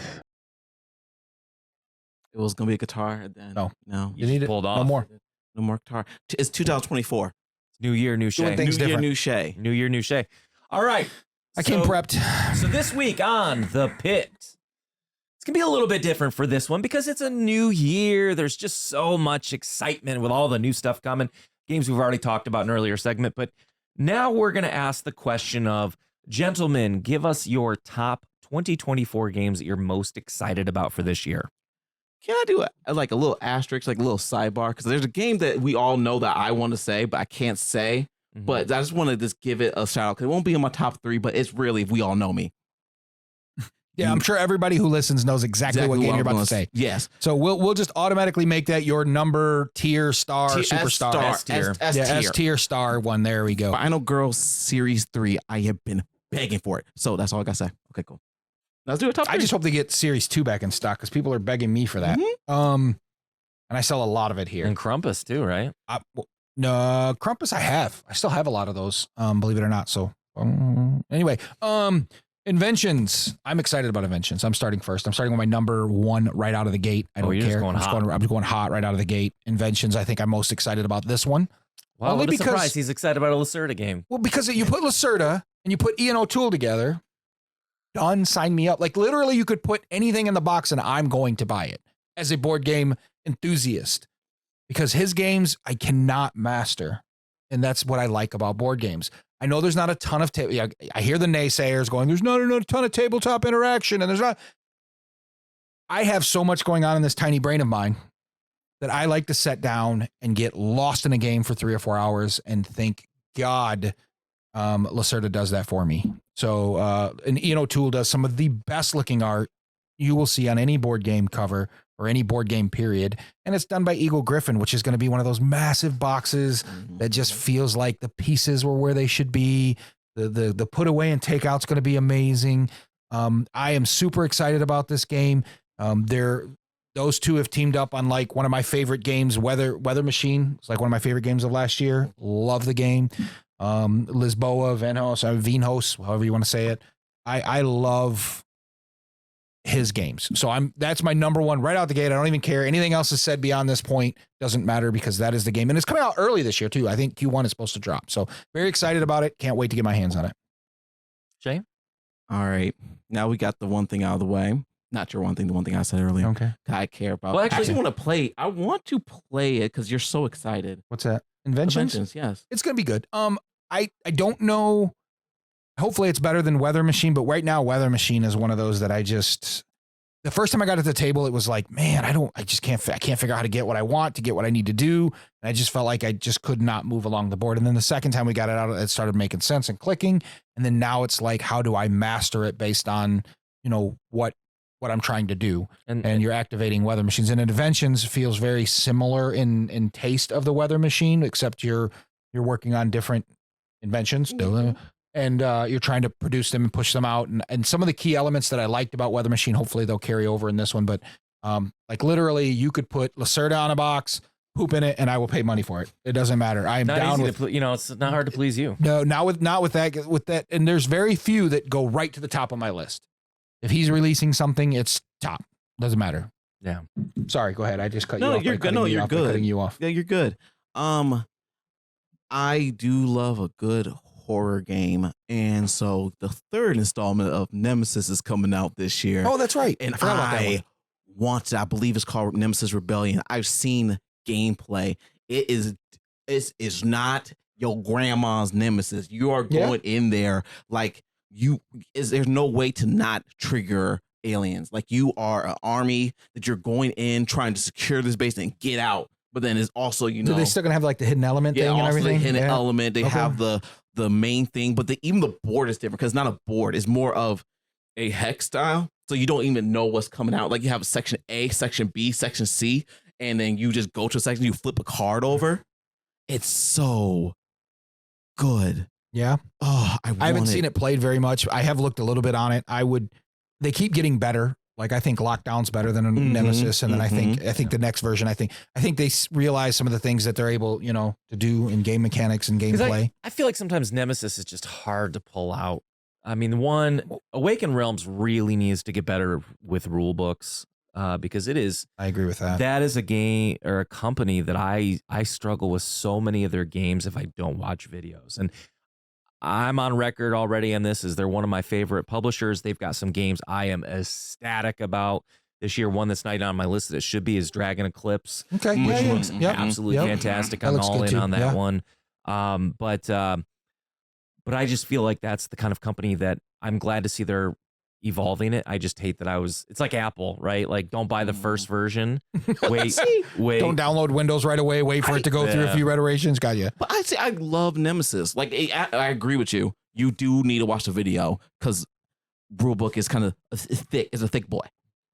It was going to be a guitar. Then. No. You need it. Pulled off. No more. No more guitar. It's 2024. New year, new Shay. Things New year, different. new Shay. New year, new Shay. All right. I came prepped. So this week on The Pit, it's going to be a little bit different for this one because it's a new year. There's just so much excitement with all the new stuff coming. Games we've already talked about in an earlier segment. But now we're going to ask the question of, gentlemen, give us your top 2024 games that you're most excited about for this year. Can I do a little asterisk, like a little sidebar? Because there's a game that we all know that I want to say, but I can't say. Mm-hmm. But I just want to just give it a shout out because it won't be in my top 3, but it's really, we all know me. Yeah, I'm sure everybody who listens knows exactly what game you're about to say. Yes. So we'll just automatically make that your number tier star superstar S tier star one. There we go. Final Girls Series 3. I have been begging for it. So that's all I gotta say. Okay, cool. Let's do a top 3. I just hope they get Series 2 back in stock because people are begging me for that. And I sell a lot of it here. And Krampus too, right? No, Krampus I still have a lot of those, believe it or not. So anyway, Inventions. I'm excited about Inventions. I'm starting first. I'm starting with my number 1 right out of the gate. I don't care. Just going hot. I'm going hot right out of the gate. Inventions. I think I'm most excited about this one. Wow, Only what a because, surprise. He's excited about a Lacerda game. Well, because you put Lacerda and you put Ian O'Toole together, done, sign me up. Like literally you could put anything in the box and I'm going to buy it as a board game enthusiast because his games I cannot master. And that's what I like about board games. I know there's not a ton of I hear the naysayers going, there's not a ton of tabletop interaction and there's not. I have so much going on in this tiny brain of mine that I like to sit down and get lost in a game for 3 or 4 hours and think, God, Lacerda does that for me. So, and Ian O'Toole does some of the best looking art you will see on any board game cover or any board game period. And it's done by Eagle Griffin, which is going to be one of those massive boxes that just feels like the pieces were where they should be. The put away and takeout's going to be amazing. I am super excited about this game. Those two have teamed up on like one of my favorite games, Weather Machine. It's like one of my favorite games of last year. Love the game. Lisboa, Vinhos, however you want to say it. I love his games. So that's my number 1 right out the gate. I don't even care. Anything else is said beyond this point doesn't matter because that is the game. And it's coming out early this year too. I think Q1 is supposed to drop. So very excited about it. Can't wait to get my hands on it. Jay? All right. Now we got the one thing out of the way. Not your one thing, the one thing I said earlier. Okay. I care about. Well, I actually, want to play. I want to play it because you're so excited. What's that? Inventions? Yes. It's going to be good. I don't know. Hopefully it's better than Weather Machine, but right now Weather Machine is one of those that the first time I got at the table, it was like, man, I can't figure out how to get what I want to get what I need to do. And I just felt like I just could not move along the board. And then the second time we got it out, it started making sense and clicking. And then now it's like, how do I master it based on, what I'm trying to do? And you're activating Weather Machines. And Inventions feels very similar in taste of the Weather Machine, except you're working on different inventions. And you're trying to produce them and push them out. And some of the key elements that I liked about Weather Machine, hopefully they'll carry over in this one. But like literally you could put Lacerda on a box, poop in it, and I will pay money for it. It doesn't matter. I am Not down easy with. it's not hard to please you. No, not with that. And there's very few that go right to the top of my list. If he's releasing something, it's top. Doesn't matter. Yeah. Sorry, go ahead. I just cut you No, off. you're good. No, you're good. Cutting you off. Yeah, you're good. I do love a good horror game, and so the third installment of Nemesis is coming out this year. Oh, that's right. And forgot about that one. I want to. I believe it's called Nemesis Rebellion. I've seen gameplay. It is not your grandma's Nemesis. You are going in there like there's no way to not trigger aliens. Like you are an army that you're going in trying to secure this base and get out. But then it's also, So they still gonna have like the hidden element thing and also everything. the hidden element. They have the main thing, but even the board is different because it's not a board. It's more of a hex style. So you don't even know what's coming out. Like you have a section A, section B, section C, and then you just go to a section, you flip a card over. It's so good. Yeah. Oh, I haven't seen it played very much. I have looked a little bit on it. They keep getting better. Like I think Lockdown's better than a Nemesis, and then I think the next version. I think they realize some of the things that they're able, to do in game mechanics and gameplay. I feel like sometimes Nemesis is just hard to pull out. I mean, Awakened Realms really needs to get better with rule books because it is. I agree with that. That is a game or a company that I struggle with so many of their games if I don't watch videos. And I'm on record already on this as they're one of my favorite publishers. They've got some games I am ecstatic about this year. One that's not on my list that it should be is Dragon Eclipse, Okay. which Yeah, looks yeah. absolutely Yep. fantastic. That I'm looks all good in too. on that Yeah. one. But I just feel like that's the kind of company that I'm glad to see they're evolving it. I just hate that it's like Apple, right? Like don't buy the first version. Wait. Don't download Windows right away. Wait for it to go through a few iterations. Got you. But I'd say I love Nemesis. Like I agree with you. You do need to watch the video because rulebook is kind of thick. It's a thick boy.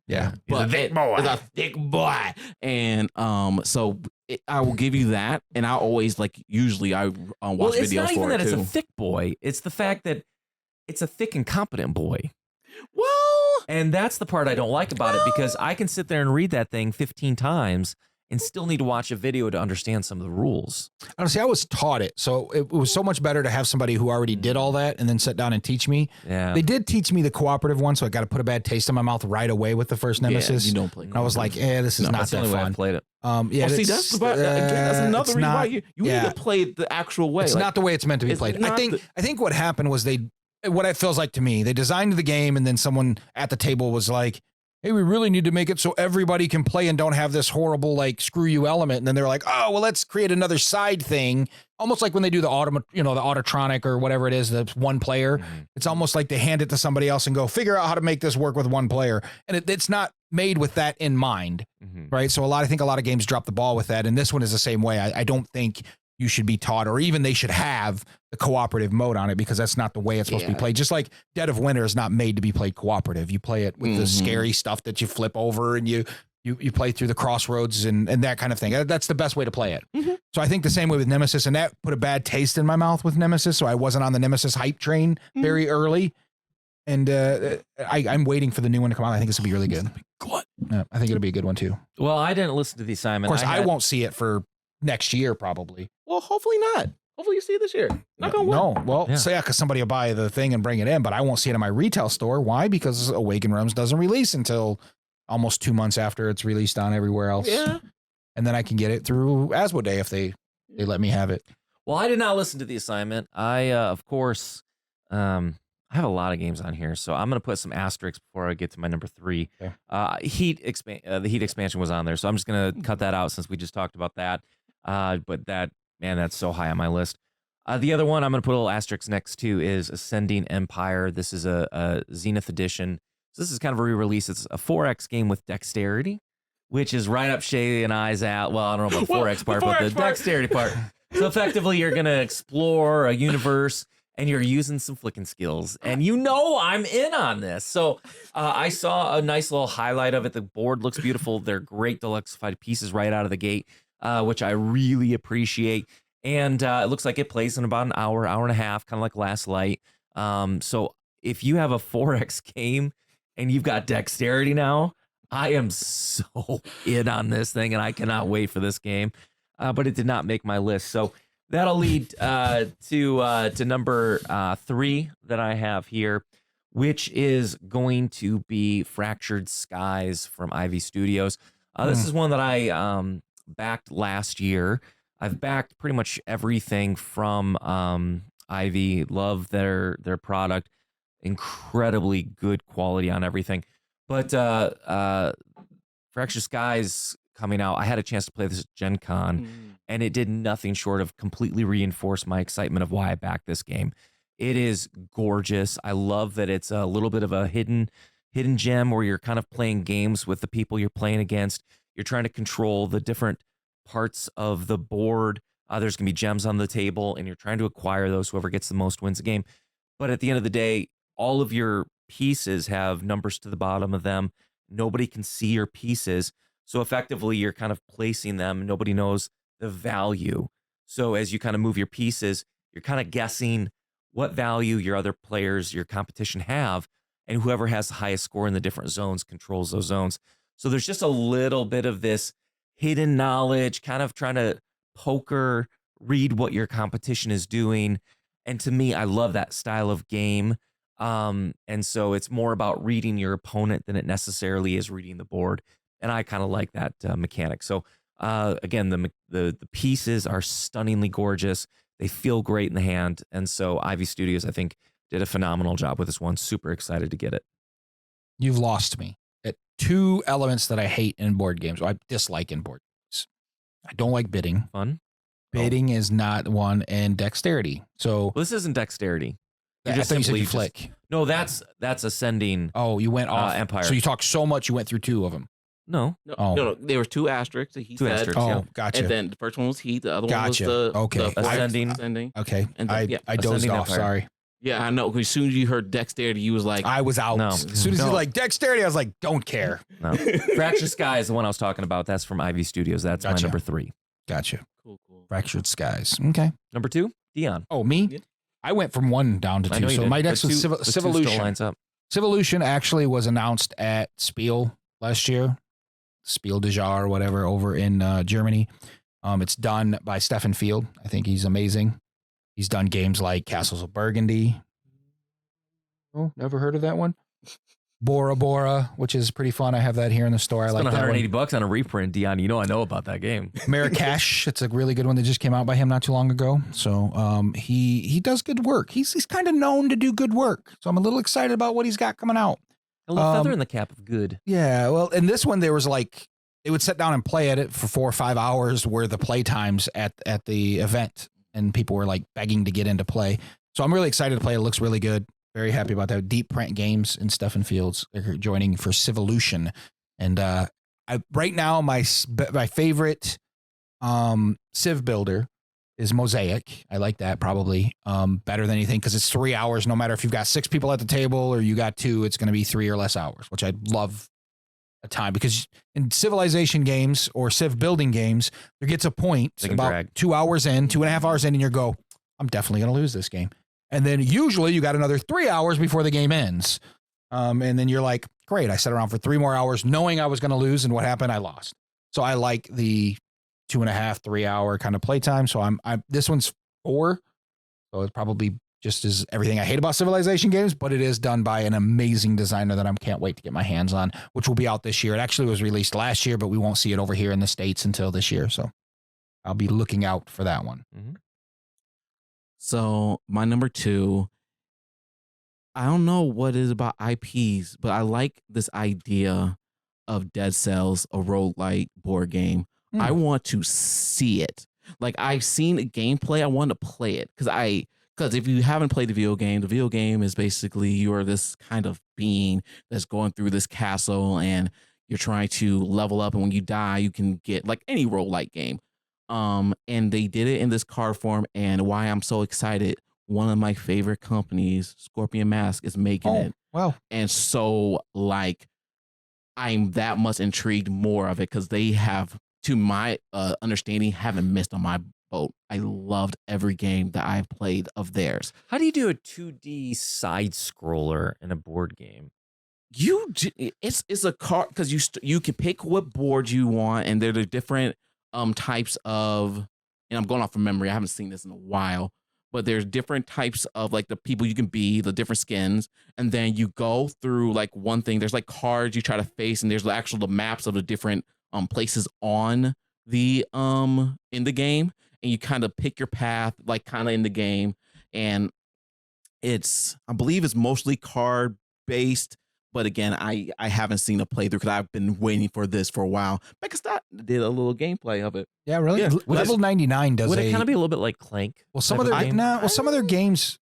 Yeah. But it's a thick boy. And I will give you that. And I always usually I watch it's videos not even for that it it's too. a thick boy. It's the fact that it's a thick and competent boy. Well, And that's the part I don't like about it because I can sit there and read that thing 15 times and still need to watch a video to understand some of the rules. Honestly, I was taught it. So it was so much better to have somebody who already did all that and then sit down and teach me. Yeah. They did teach me the cooperative one, so I got to put a bad taste in my mouth right away with the first Nemesis. you don't play. And I was like, this is not That's the that only way I fun. played it. Yeah, see, that's another it's reason why not- you need to play it the actual way. It's not the way it's meant to be it's played. not I think what happened was what it feels like to me, they designed the game and then someone at the table was like, hey, we really need to make it so everybody can play and don't have this horrible screw you element. And then they're like, oh, well, let's create another side thing. Almost like when they do the Autotronic or whatever it is, that's one player. Mm-hmm. It's almost like they hand it to somebody else and go figure out how to make this work with one player. And it's not made with that in mind. Mm-hmm. Right. So I think a lot of games drop the ball with that. And this one is the same way. I don't think you should be taught, or even they should have the cooperative mode on it, because that's not the way it's supposed to be played. Just like Dead of Winter is not made to be played cooperative. You play it with the scary stuff that you flip over and you play through the crossroads and that kind of thing. That's the best way to play it. So I think the same way with Nemesis, and that put a bad taste in my mouth with Nemesis. So I wasn't on the Nemesis hype train very early. And I'm waiting for the new one to come out. I think it's going to be really good. Yeah, I think it'll be a good one too. Well, I didn't listen to the Of assignment. course, I won't see it for next year probably. Well, hopefully not. Hopefully you see it this year. Not gonna No, work. well, because somebody will buy the thing and bring it in, but I won't see it in my retail store. Why? Because Awakened Realms doesn't release until almost 2 months after it's released on everywhere else. Yeah. And then I can get it through Asmodee if they let me have it. Well, I did not listen to the assignment. I, of course, I have a lot of games on here, so I'm going to put some asterisks before I get to my number 3. Okay. The Heat expansion was on there, so I'm just going to cut that out since we just talked about that. But that's so high on my list. The other one I'm going to put a little asterisk next to is Ascending Empire. This is a Zenith edition. So this is kind of a re-release. It's a 4X game with dexterity, which is right up Shay and I's out. Well, I don't know about the 4X part, but the dexterity part. So effectively, you're going to explore a universe and you're using some flicking skills. And I'm in on this. So I saw a nice little highlight of it. The board looks beautiful. They're great deluxified pieces right out of the gate, which I really appreciate. And it looks like it plays in about an hour and a half, kind of like Last Light. So if you have a 4X game and you've got dexterity now, I am so in on this thing and I cannot wait for this game. but it did not make my list. So that'll lead to number 3 that I have here, which is going to be Fractured Skies from Ivy Studios. This is one that I backed last year. I've backed pretty much everything from Ivy. Love their product. Incredibly good quality on everything. But Fractured Skies coming out, I had a chance to play this at Gen Con, and it did nothing short of completely reinforce my excitement of why I backed this game. It is gorgeous. I love that it's a little bit of a hidden gem where you're kind of playing games with the people you're playing against. You're trying to control the different parts of the board. There's going to be gems on the table, and you're trying to acquire those. Whoever gets the most wins the game. But at the end of the day, all of your pieces have numbers to the bottom of them. Nobody can see your pieces. So effectively, you're kind of placing them. Nobody knows the value. So as you kind of move your pieces, you're kind of guessing what value your other players, your competition have, and whoever has the highest score in the different zones controls those zones. So there's just a little bit of this hidden knowledge, kind of trying to poker, read what your competition is doing. And to me, I love that style of game. And so it's more about reading your opponent than it necessarily is reading the board. And I kind of like that mechanic. So again, the pieces are stunningly gorgeous. They feel great in the hand. And so Ivy Studios, I think, did a phenomenal job with this one. Super excited to get it. You've lost me at 2 elements that I hate in board games, or I dislike in board games. I don't like bidding. Fun? Bidding is not one, and dexterity. So Well, this isn't dexterity. I thought you said you flick. No, that's ascending. Oh, you went off Empire. So you talked so much, you went through 2 of them. No. No. There were 2 asterisks that he Two said. asterisks, Oh, yeah. gotcha. And then the first one was heat. The other Gotcha. one was the Okay. the Ascending. ascending. Okay. And then, I dozed Ascending off. Empire. Sorry. Yeah, I know. 'Cause as soon as you heard dexterity, you was like, I was out. No. As soon as No. he's like dexterity, I was like, don't care. No. Fractured Sky is the one I was talking about. That's from Ivy Studios. That's my Gotcha. number 3. Gotcha. cool. Fractured Skies. Okay. Number 2, Dion. Oh, me? Yeah. I went from 1 down to I 2. know you So did, my but next was two- but two Civolution. still lines up. Civolution actually was announced at Spiel last year. Spiel de Jar or whatever over in Germany. It's done by Stefan Field. I think he's amazing. He's done games like Castles of Burgundy. Oh, never heard of that one? Bora Bora, which is pretty fun. I have that here in the store. I Spent like that one. $180 on a reprint, Dion. You know I know about that game. Marrakesh, it's a really good one that just came out by him not too long ago. So he does good work. He's kind of known to do good work. So I'm a little excited about what he's got coming out. A little feather in the cap of good. Yeah, well, in this one there was like they would sit down and play at it for 4 or 5 hours were the play times at the event, and people were like begging to get into play. So I'm really excited to play. It looks really good. Very happy about that. Deep Print Games and Stefan Fields are joining for Civolution. And right now my favorite Civ builder is Mosaic. I like that probably better than anything because it's 3 hours. No matter if you've got 6 people at the table or you got 2, it's going to be 3 or less hours, which I love a time because in civilization games or Civ building games, there gets a point about drag. 2 hours in, 2.5 hours in, and you go, I'm definitely going to lose this game. And then usually you got another 3 hours before the game ends. And then you're like, great, I sat around for 3 more hours knowing I was going to lose, and what happened? I lost. So I like the 2.5, 3 hour kind of playtime. So I'm this one's 4. So it's probably just as everything I hate about civilization games, but it is done by an amazing designer that I can't wait to get my hands on, which will be out this year. It actually was released last year, but we won't see it over here in the States until this year. So I'll be looking out for that one. Mm-hmm. So my number 2, I don't know what it is about IPs, but I like this idea of Dead Cells, a roguelike board game. I want to see it. Like I've seen a gameplay, I want to play it because if you haven't played the video game is basically you're this kind of being that's going through this castle and you're trying to level up, and when you die, you can get like any roguelike game. And they did it in this card form, and why I'm so excited, one of my favorite companies, Scorpion Mask, is making it. Wow. And so like I'm that much intrigued more of it because they have, to my understanding, haven't missed on my boat. I loved every game that I've played of theirs. How do you do a 2D side scroller in a board game? It's a card because you can pick what board you want, and there are different types of, and I'm going off from memory. I haven't seen this in a while, but there's different types of like the people you can be, the different skins, and then you go through like one thing. There's like cards you try to face, and there's the maps of the different places on the in the game, and you kind of pick your path like kind of in the game, and I believe it's mostly card based. But again, I haven't seen a playthrough because I've been waiting for this for a while. Megastat did a little gameplay of it. Yeah, really. Yeah. Level 99 does. Would it kind of be a little bit like Clank? Well, some of their games.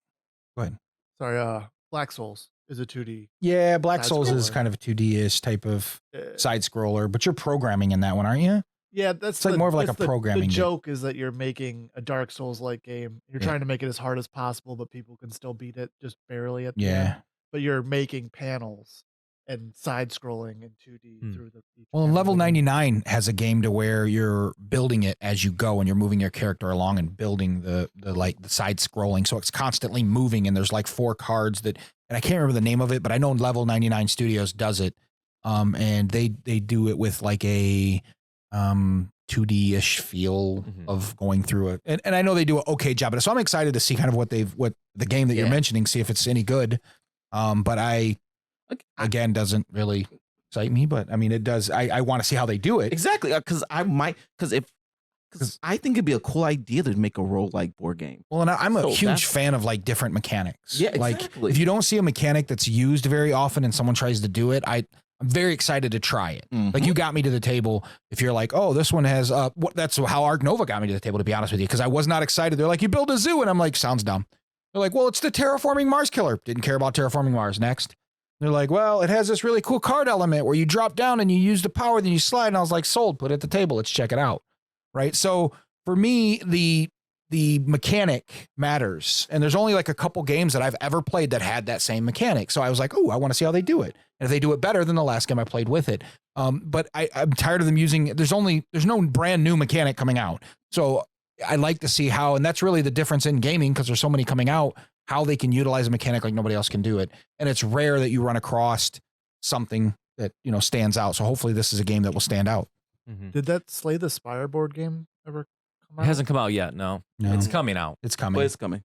Go ahead. Sorry, Black Souls is a 2D. Yeah, Black Souls is scroller. kind of a 2D-ish type of side scroller, but you're programming in that one, aren't you? Yeah, that's like more of like a the programming game. joke is that you're making a Dark Souls-like game. You're trying to make it as hard as possible, but people can still beat it just barely at the end. But you're making panels and side scrolling in 2D through the. Well, level 99 has a game to where you're building it as you go, and you're moving your character along and building the side scrolling. So it's constantly moving, and there's like 4 cards that, and I can't remember the name of it, but I know Level 99 Studios does it, and they do it with like a 2D-ish feel of going through it, and I know they do an okay job. But so I'm excited to see kind of what the game that you're mentioning, see if it's any good. But again, doesn't really excite me, but I mean, it does. I want to see how they do it. Exactly, because I think it'd be a cool idea to make a roguelike board game. Well, and I'm a huge fan of like different mechanics. Yeah, like exactly. if you don't see a mechanic that's used very often and someone tries to do it, I'm very excited to try it. Like you got me to the table. If you're like, oh, this one has that's how Arc Nova got me to the table, to be honest with you, because I was not excited. They're like, you build a zoo, and I'm like, sounds dumb. They're like, well, it's the terraforming Mars killer. Didn't care about terraforming Mars. Next. They're like, well, it has this really cool card element where you drop down and you use the power, then you slide. And I was like, sold, put it at the table. Let's check it out. Right. So for me, the mechanic matters. And there's only like a couple games that I've ever played that had that same mechanic. So I was like, oh, I want to see how they do it. And if they do it better than the last game I played with it. But I'm tired of them using, there's no brand new mechanic coming out. So I like to see how, and that's really the difference in gaming, because there's so many coming out, how they can utilize a mechanic like nobody else can do it. And it's rare that you run across something that, stands out. So hopefully this is a game that will stand out. Did that Slay the Spire board game ever come out? It hasn't come out yet. No. It's coming out. It's coming. But it's coming.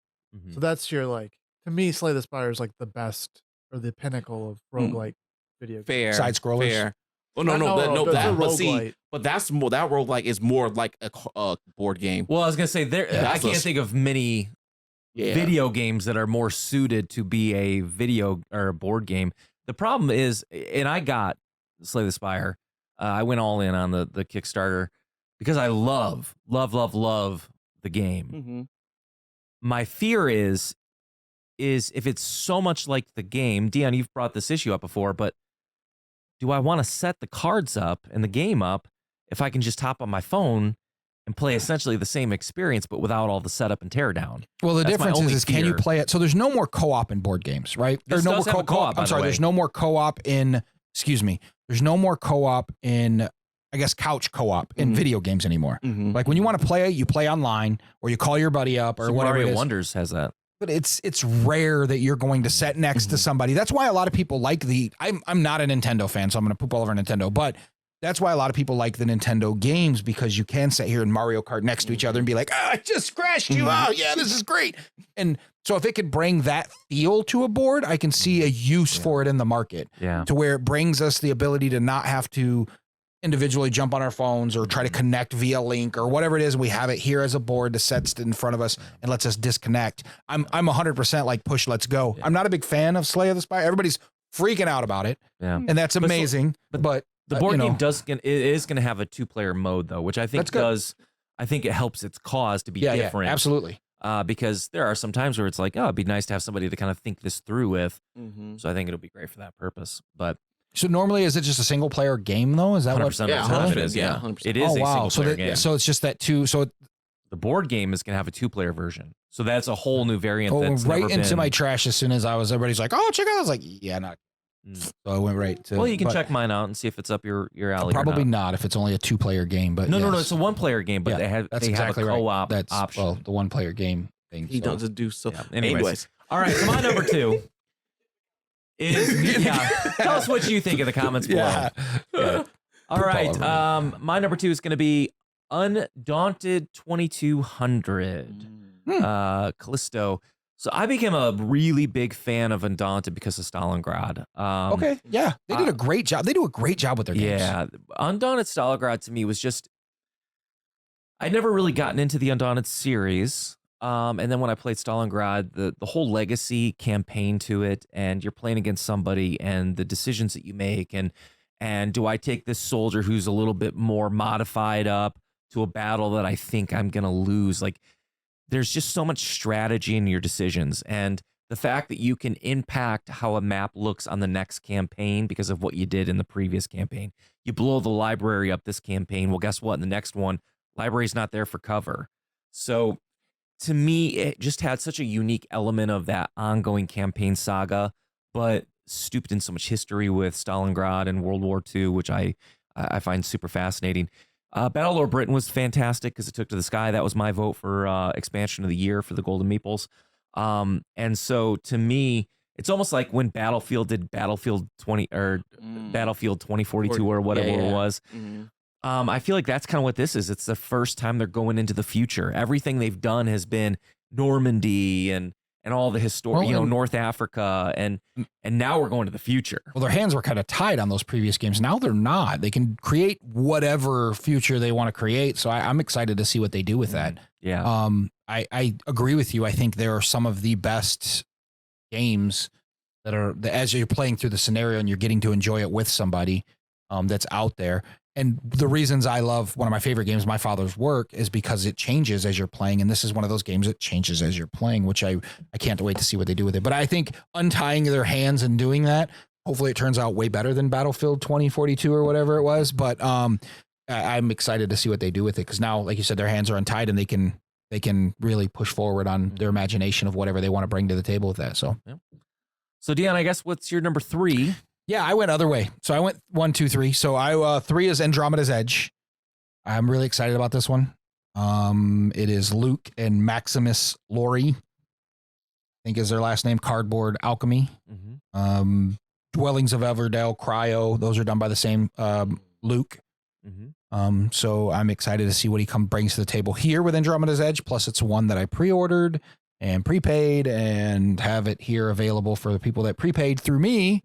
So that's your to me, Slay the Spire is like the best or the pinnacle of roguelike video games. Fair. Side scrollers. Fair. Oh no, that's that. a But see, roguelite. but that's more, that roguelike is more like a board game. Well, I was gonna say I can't think of many video games that are more suited to be a video or a board game. The problem is, and I got Slay the Spire. I went all in on the Kickstarter because I love the game. My fear is if it's so much like the game, Dion, you've brought this issue up before, but do I want to set the cards up and the game up if I can just hop on my phone and play essentially the same experience, but without all the setup and teardown? Well, the That's my difference only is can you fear. play it? So there's no more co-op in board games, right? This There's no does more have a co-op, by I'm the sorry, way. there's no more co-op in, there's no more co-op in, I guess, couch co-op in video games anymore. Like when you want to play it, you play online or you call your buddy up or Super whatever Mario it is. Wonders has that. But it's rare that you're going to sit next to somebody. That's why a lot of people like I'm not a Nintendo fan, so I'm going to poop all over Nintendo, but that's why a lot of people like the Nintendo games, because you can sit here in Mario Kart next to each other and be like, I just crashed you. Oh, yeah, this is great. And so if it could bring that feel to a board, I can see a use for it in the market. Yeah. To where it brings us the ability to not have to individually jump on our phones or try to connect via link or whatever it is. We have it here as a board that sets in front of us and lets us disconnect. I'm 100% like push, let's go. I'm not a big fan of Slay of the Spire. Everybody's freaking out about it. Yeah. And that's amazing. But the board game is going to have a 2-player mode though, which I think I think it helps its cause to be different. Yeah, absolutely. Because there are some times where it's like, oh, it'd be nice to have somebody to kind of think this through with. So I think it'll be great for that purpose. But so normally, is it just a single player game though? Is that 100% what? of the time it is. Yeah, 100%. it is a single player game. So it's just that two. So the board game is going to have a 2-player version. So that's a whole new variant. That's right never into been. my trash as soon as everybody's like, oh, check it out. I was like, yeah, not. So I went right to. Well, you can check mine out and see if it's up your alley. Probably or not. not if it's only a 2-player game. But No, it's a 1-player game, but they have a co-op option. Well, the 1-player game thing. He doesn't do so. Yeah. Anyways. All right, so my number 2 is tell us what you think in the comments below. Yeah. All right, my number 2 is going to be Undaunted 2200. Callisto. So I became a really big fan of Undaunted because of Stalingrad. Okay, yeah, they did a great job. They do a great job with their games. Yeah, Undaunted Stalingrad to me was just, I'd never really gotten into the Undaunted series. And then when I played Stalingrad, the whole legacy campaign to it, and you're playing against somebody, and the decisions that you make, and do I take this soldier who's a little bit more modified up to a battle that I think I'm gonna lose? Like, there's just so much strategy in your decisions, and the fact that you can impact how a map looks on the next campaign because of what you did in the previous campaign. You blow the library up this campaign. Well, guess what? In the next one, library's not there for cover. So to me, it just had such a unique element of that ongoing campaign saga, but stooped in so much history with Stalingrad and World War II, which I find super fascinating. Battlelore Britain was fantastic because it took to the sky. That was my vote for expansion of the year for the Golden Meeples. And so to me, it's almost like when Battlefield did Battlefield 20 or Battlefield 2042 or whatever it was. I feel like that's kind of what this is. It's the first time they're going into the future. Everything they've done has been Normandy and all the historic, North Africa, and now we're going to the future. Well, their hands were kind of tied on those previous games. Now they're not. They can create whatever future they want to create. So I'm excited to see what they do with that. Yeah. I agree with you. I think there are some of the best games that are, as you're playing through the scenario and you're getting to enjoy it with somebody that's out there. And the reasons I love one of my favorite games, My Father's Work, is because it changes as you're playing. And this is one of those games that changes as you're playing, which I can't wait to see what they do with it. But I think untying their hands and doing that, hopefully it turns out way better than Battlefield 2042 or whatever it was. But I'm excited to see what they do with it. Because now, like you said, their hands are untied and they can really push forward on their imagination of whatever they want to bring to the table with that. So, So Dion, I guess what's your number 3? Yeah, I went other way. So I went 1, 2, 3. So 3 is Andromeda's Edge. I'm really excited about this one. It is Luke and Maximus Lori, I think is their last name, Cardboard Alchemy. Dwellings of Everdell, Cryo. Those are done by the same Luke. So I'm excited to see what he brings to the table here with Andromeda's Edge. Plus, it's one that I pre-ordered and prepaid and have it here available for the people that prepaid through me.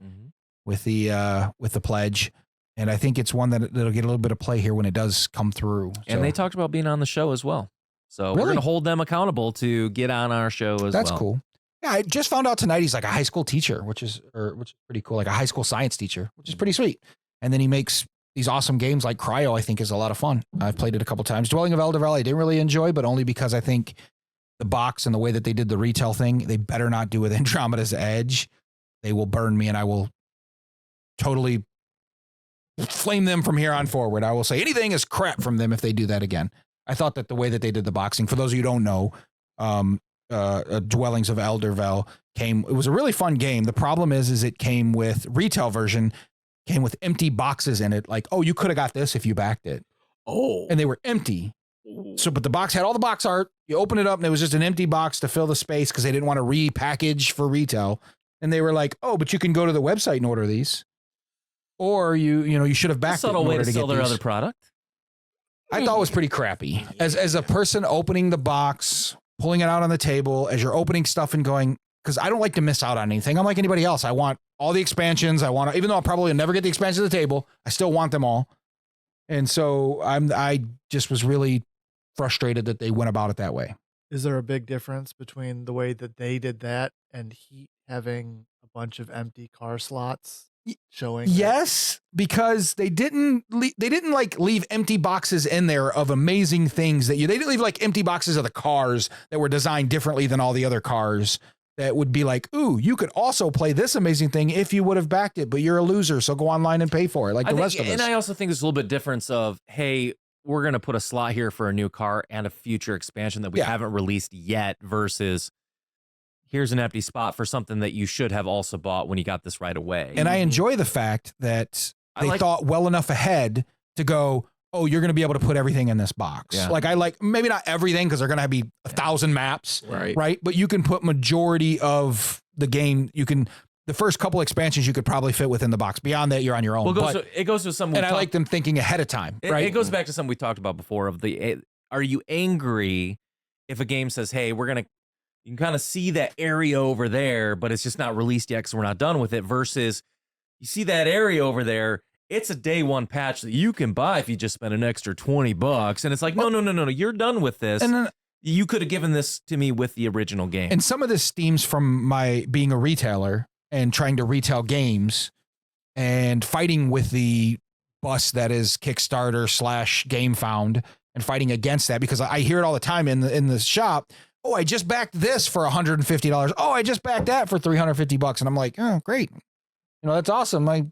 With the pledge, and I think it's one that'll get a little bit of play here when it does come ththrough. And they talked about being on the show as well, so we're gonna hold them accountable to get on our show as well. That's cool. Yeah, I just found out tonight he's like a high school teacher, which is pretty cool, like a high school science teacher, which is pretty sweet. And then he makes these awesome games like Cryo. I think is a lot of fun. I've played it a couple times. Dwelling of Eldervale, I didn't really enjoy, but only because I think the box and the way that they did the retail thing, they better not do with Andromeda's Edge. They will burn me, and I will totally flame them from here on forward. I will say anything is crap from them if they do that again. I thought that the way that they did the boxing, for those of you who don't know, Dwellings of Eldervale it was a really fun game. The problem is it came with retail version, came with empty boxes in it. Like, oh, you could have got this if you backed it. Oh, and they were empty. So, but the box had all the box art. You open it up and it was just an empty box to fill the space because they didn't want to repackage for retail. And they were like, oh, but you can go to the website and order these. Or you should have backed it in order to get these. Subtle way to sell their other product. I thought it was pretty crappy. As a person opening the box, pulling it out on the table, as you're opening stuff and going, because I don't like to miss out on anything. I'm like anybody else. I want all the expansions. Even though I'll probably never get the expansions to the table, I still want them all. And so I just was really frustrated that they went about it that way. Is there a big difference between the way that they did that and Heat having a bunch of empty car slots? Showing yes, because they didn't like leave empty boxes in there of amazing things they didn't leave like empty boxes of the cars that were designed differently than all the other cars that would be like, ooh, you could also play this amazing thing if you would have backed it, but you're a loser, so go online and pay for it like the rest of us. And I also think there's a little bit difference of, hey, we're gonna put a slot here for a new car and a future expansion that we haven't released yet versus here's an empty spot for something that you should have also bought when you got this right away. And I enjoy the fact that they thought well enough ahead to go, oh, you're going to be able to put everything in this box. Yeah. Like I like, maybe not everything because they're going to be 1,000 maps, right? But you can put majority of the game. the first couple expansions you could probably fit within the box. Beyond that, you're on your own. Well, it goes to some. And I like them thinking ahead of time, right? It goes back to something we talked about before. Are you angry if a game says, "Hey, you can kind of see that area over there, but it's just not released yet because we're not done with it," versus you see that area over there, it's a day one patch that you can buy if you just spend an extra $20. And it's like, no, you're done with this. And then you could have given this to me with the original game. And some of this stems from my being a retailer and trying to retail games and fighting with the bus that is Kickstarter / GameFound and fighting against that, because I hear it all the time in the shop. Oh, I just backed this for $150. Oh, I just backed that for $350. And I'm like, oh, great. That's awesome. I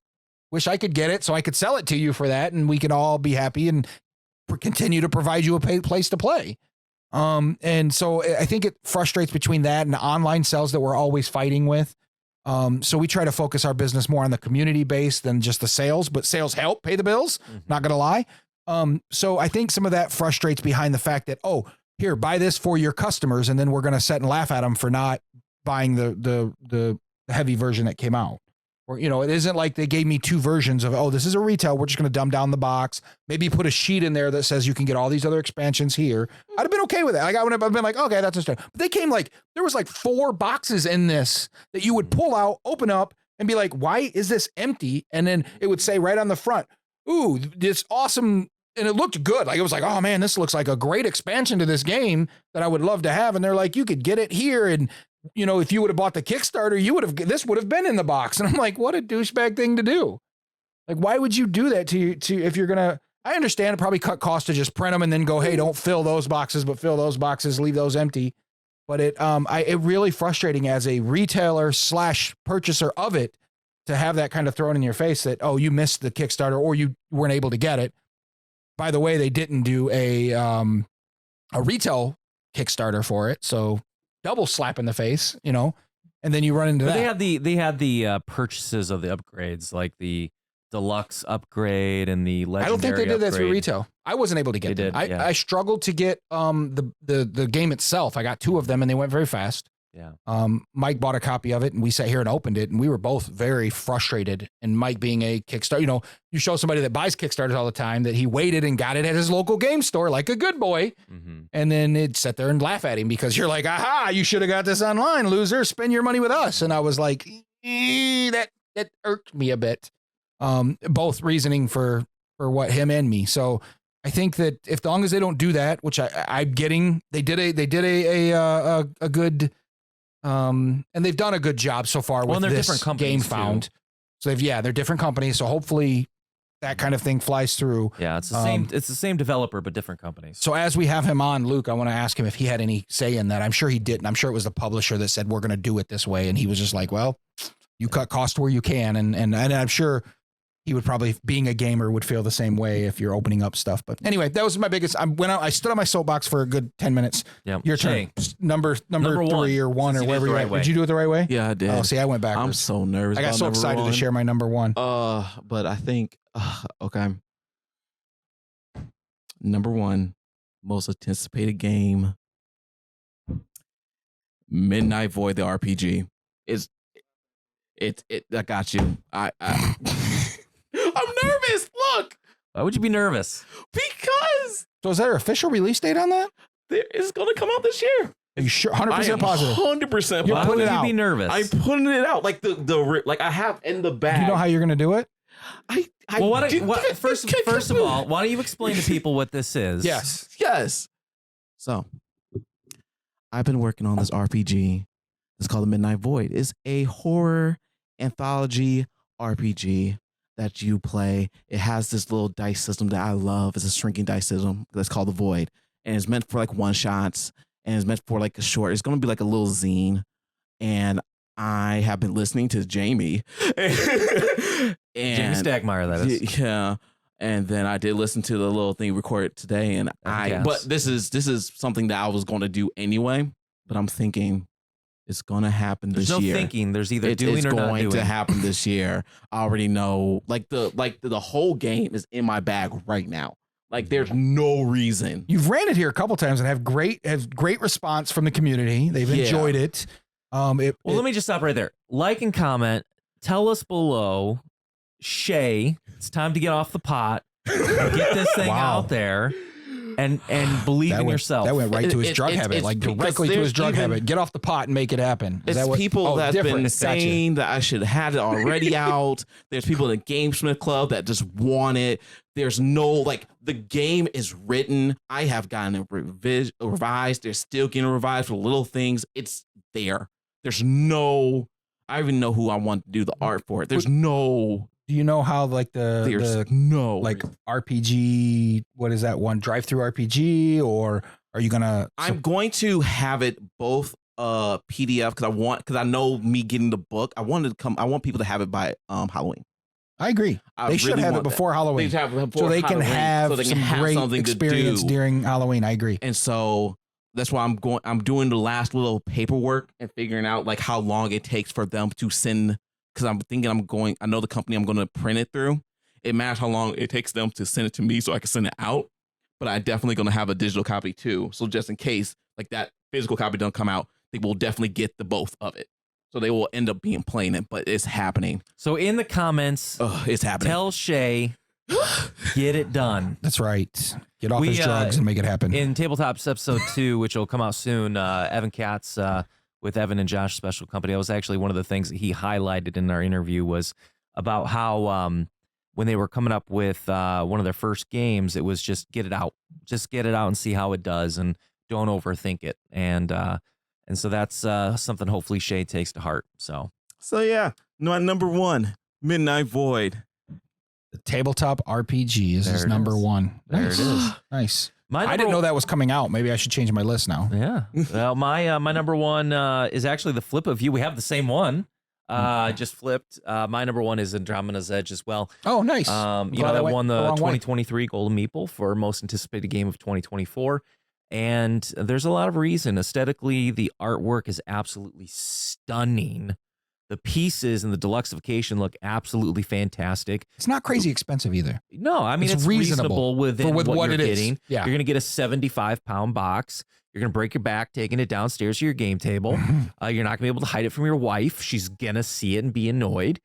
wish I could get it so I could sell it to you for that, and we can all be happy and continue to provide you a place to play. And so I think it frustrates between that and the online sales that we're always fighting with. So we try to focus our business more on the community base than just the sales, but sales help pay the bills. Not going to lie. So I think some of that frustrates behind the fact that, oh, here, buy this for your customers, and then we're going to sit and laugh at them for not buying the heavy version that came out. Or, it isn't like they gave me 2 versions of, oh, this is a retail, we're just going to dumb down the box. Maybe put a sheet in there that says you can get all these other expansions here. I'd have been okay with that. Like, I would have been like, okay, that's a start. But they came there was 4 boxes in this that you would pull out, open up, and be like, why is this empty? And then it would say right on the front, ooh, this awesome. And it looked good. Like, it was like, oh man, this looks like a great expansion to this game that I would love to have. And they're like, you could get it here. And if you would have bought the Kickstarter, this would have been in the box. And I'm like, what a douchebag thing to do. Like, why would you do that to if you're going to, I understand it probably cut costs to just print them and then go, hey, don't fill those boxes, but fill those boxes, leave those empty. But it really frustrating as a retailer / purchaser of it to have that kind of thrown in your face that, oh, you missed the Kickstarter or you weren't able to get it. By the way, they didn't do a retail Kickstarter for it. So double slap in the face, and then you run into that. They had the purchases of the upgrades, like the deluxe upgrade and the legendary. I don't think they did upgrade. that through retail. I wasn't able to get them. I struggled to get the game itself. I got 2 of them and they went very fast. Yeah. Mike bought a copy of it and we sat here and opened it and we were both very frustrated. And Mike being a Kickstarter, you show somebody that buys Kickstarters all the time that he waited and got it at his local game store like a good boy. Mm-hmm. And then it'd sit there and laugh at him because you're like, aha, you should have got this online, loser. Spend your money with us. And I was like, that irked me a bit. Both reasoning for what him and me. So I think that if long as they don't do that, which I'm getting, they did a good. And they've done a good job so far with this GameFound. So they're different companies. So hopefully that kind of thing flies through. Yeah, it's the same. It's the same developer, but different companies. So as we have him on, Luke, I want to ask him if he had any say in that. I'm sure he didn't. I'm sure it was the publisher that said we're going to do it this way, and he was just like, "Well, you cut cost where you can," and I'm sure he would probably, being a gamer, would feel the same way if you're opening up stuff. But anyway, that was my biggest. I stood on my soapbox for a good 10 minutes. Yeah, your turn. Number 3 or 1 or wherever you're at. Did you do it the right way? Yeah, I did. Oh, see, I went backwards. I'm so nervous. I got so excited to share my number 1. But I think okay. Number 1, most anticipated game, Midnight Void, the RPG. I got you. I'm nervous. Look. Why would you be nervous? Because. So is there an official release date on that? It's going to come out this year. Are you sure? 100% positive. 100% Why would you be nervous? I'm putting it out like like I have in the bag. Do you know how you're going to do it? First of all, why don't you explain to people what this is? Yes. So, I've been working on this RPG. It's called The Midnight Void. It's a horror anthology RPG that you play. It has this little dice system that I love. It's a shrinking dice system that's called The Void. And it's meant for like one shots. And it's meant for like a short. It's going to be like a little zine. And I have been listening to Jamie. Jamie Stagmeyer, that is. Yeah. And then I did listen to the little thing recorded today. And but this is something that I was going to do anyway. But I'm thinking, it's going to happen this year. There's no thinking. There's either doing or not doing. It's going to happen this year. I already know. Like the whole game is in my bag right now. Like there's no reason. You've ran it here a couple times and have great response from the community. They've enjoyed it. Well, let me just stop right there. Like and comment. Tell us below, Shay, it's time to get off the pot and get this thing out there and believe in yourself. That went right to his drug habit, like directly to his drug habit. Get off the pot and make it happen. It's people that have been saying that I should have had it already out. There's people in the Gamesmith Club that just want it. There's no, like, the game is written. I have gotten it revised. They're still getting revised for little things. It's there. There's no, I don't even know who I want to do the art for it. There's no. Do you know how like the no like RPG? What is that one? Drive-through RPG, or are you gonna? I'm going to have it both PDF because I know me getting the book. I want people to have it by Halloween. I agree. They should have it before Halloween, so they can have some great experience during Halloween. I agree. And so that's why I'm doing the last little paperwork and figuring out like how long it takes for them to send. Because I'm thinking I know the company I'm going to print it through. It matters how long it takes them to send it to me so I can send it out. But I'm definitely going to have a digital copy too. So just in case like that physical copy don't come out, they will definitely get the both of it. So they will end up playing it, but it's happening. So in the comments, it's happening. Tell Shay, get it done. That's right. Get off his drugs and make it happen. In Tabletops episode 2, which will come out soon, Evan Katz, with Evan and Josh Special Company. That was actually one of the things that he highlighted in our interview was about how when they were coming up with one of their first games, it was just get it out. Just get it out and see how it does and don't overthink it. And so that's something hopefully Shay takes to heart. So yeah, my number 1, Midnight Void. The tabletop RPG is his number 1. There it is. Nice. I didn't know that was coming out. Maybe I should change my list now. Yeah. Well, my number 1 is actually the flip of you. We have the same one. Just flipped. My number 1 is Andromeda's Edge as well. Oh, nice. That won the 2023 Golden Meeple for most anticipated game of 2024. And there's a lot of reason. Aesthetically, the artwork is absolutely stunning. The pieces and the deluxification look absolutely fantastic. It's not crazy expensive either. No, I mean, it's reasonable within what you're getting. Yeah. You're going to get a 75-pound box. You're going to break your back taking it downstairs to your game table. You're not going to be able to hide it from your wife. She's going to see it and be annoyed.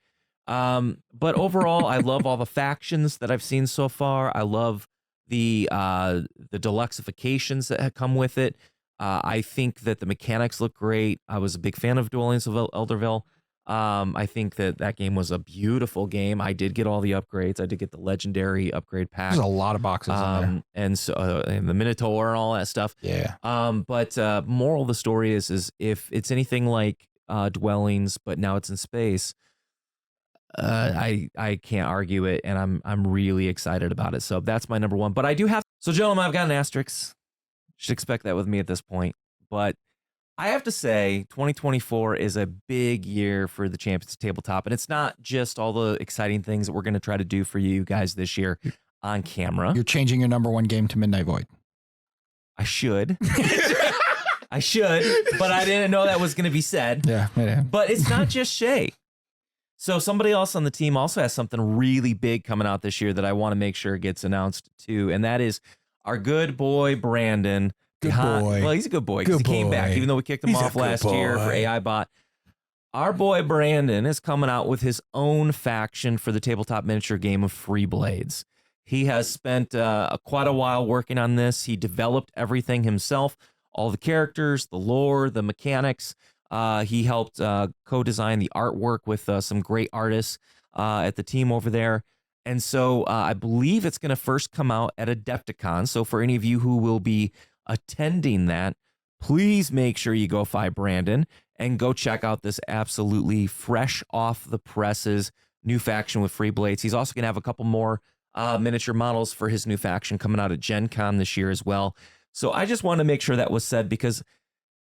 But overall, I love all the factions that I've seen so far. I love the deluxifications that have come with it. I think that the mechanics look great. I was a big fan of Dwellings of Elderville. I think that game was a beautiful game. I did get all the upgrades. I did get the legendary upgrade pack. There's a lot of boxes in there. And so and the Minotaur and all that stuff. Yeah. But moral of the story is if it's anything like Dwellings, but now it's in space, I can't argue it, and I'm really excited about it. So that's my number 1. But I do have gentlemen, I've got an asterisk. Should expect that with me at this point. But I have to say, 2024 is a big year for the Champions Tabletop, and it's not just all the exciting things that we're going to try to do for you guys this year on camera. You're changing your number 1 game to Midnight Void. I should. I should, but I didn't know that was going to be said. Yeah. But it's not just Shay. So somebody else on the team also has something really big coming out this year that I want to make sure gets announced too, and that is our good boy Brandon. Good boy. Well, he's a good boy because he came back, even though we kicked him off last year for AI Bot. Our boy Brandon is coming out with his own faction for the tabletop miniature game of Free Blades. He has spent quite a while working on this. He developed everything himself, all the characters, the lore, the mechanics. He helped co-design the artwork with some great artists at the team over there. And so I believe it's going to first come out at Adepticon. So for any of you who will be attending that, please make sure you go find Brandon and go check out this absolutely fresh off the presses new faction with Free Blades. He's also going to have a couple more miniature models for his new faction coming out at Gen Con this year as well. So I just want to make sure that was said, because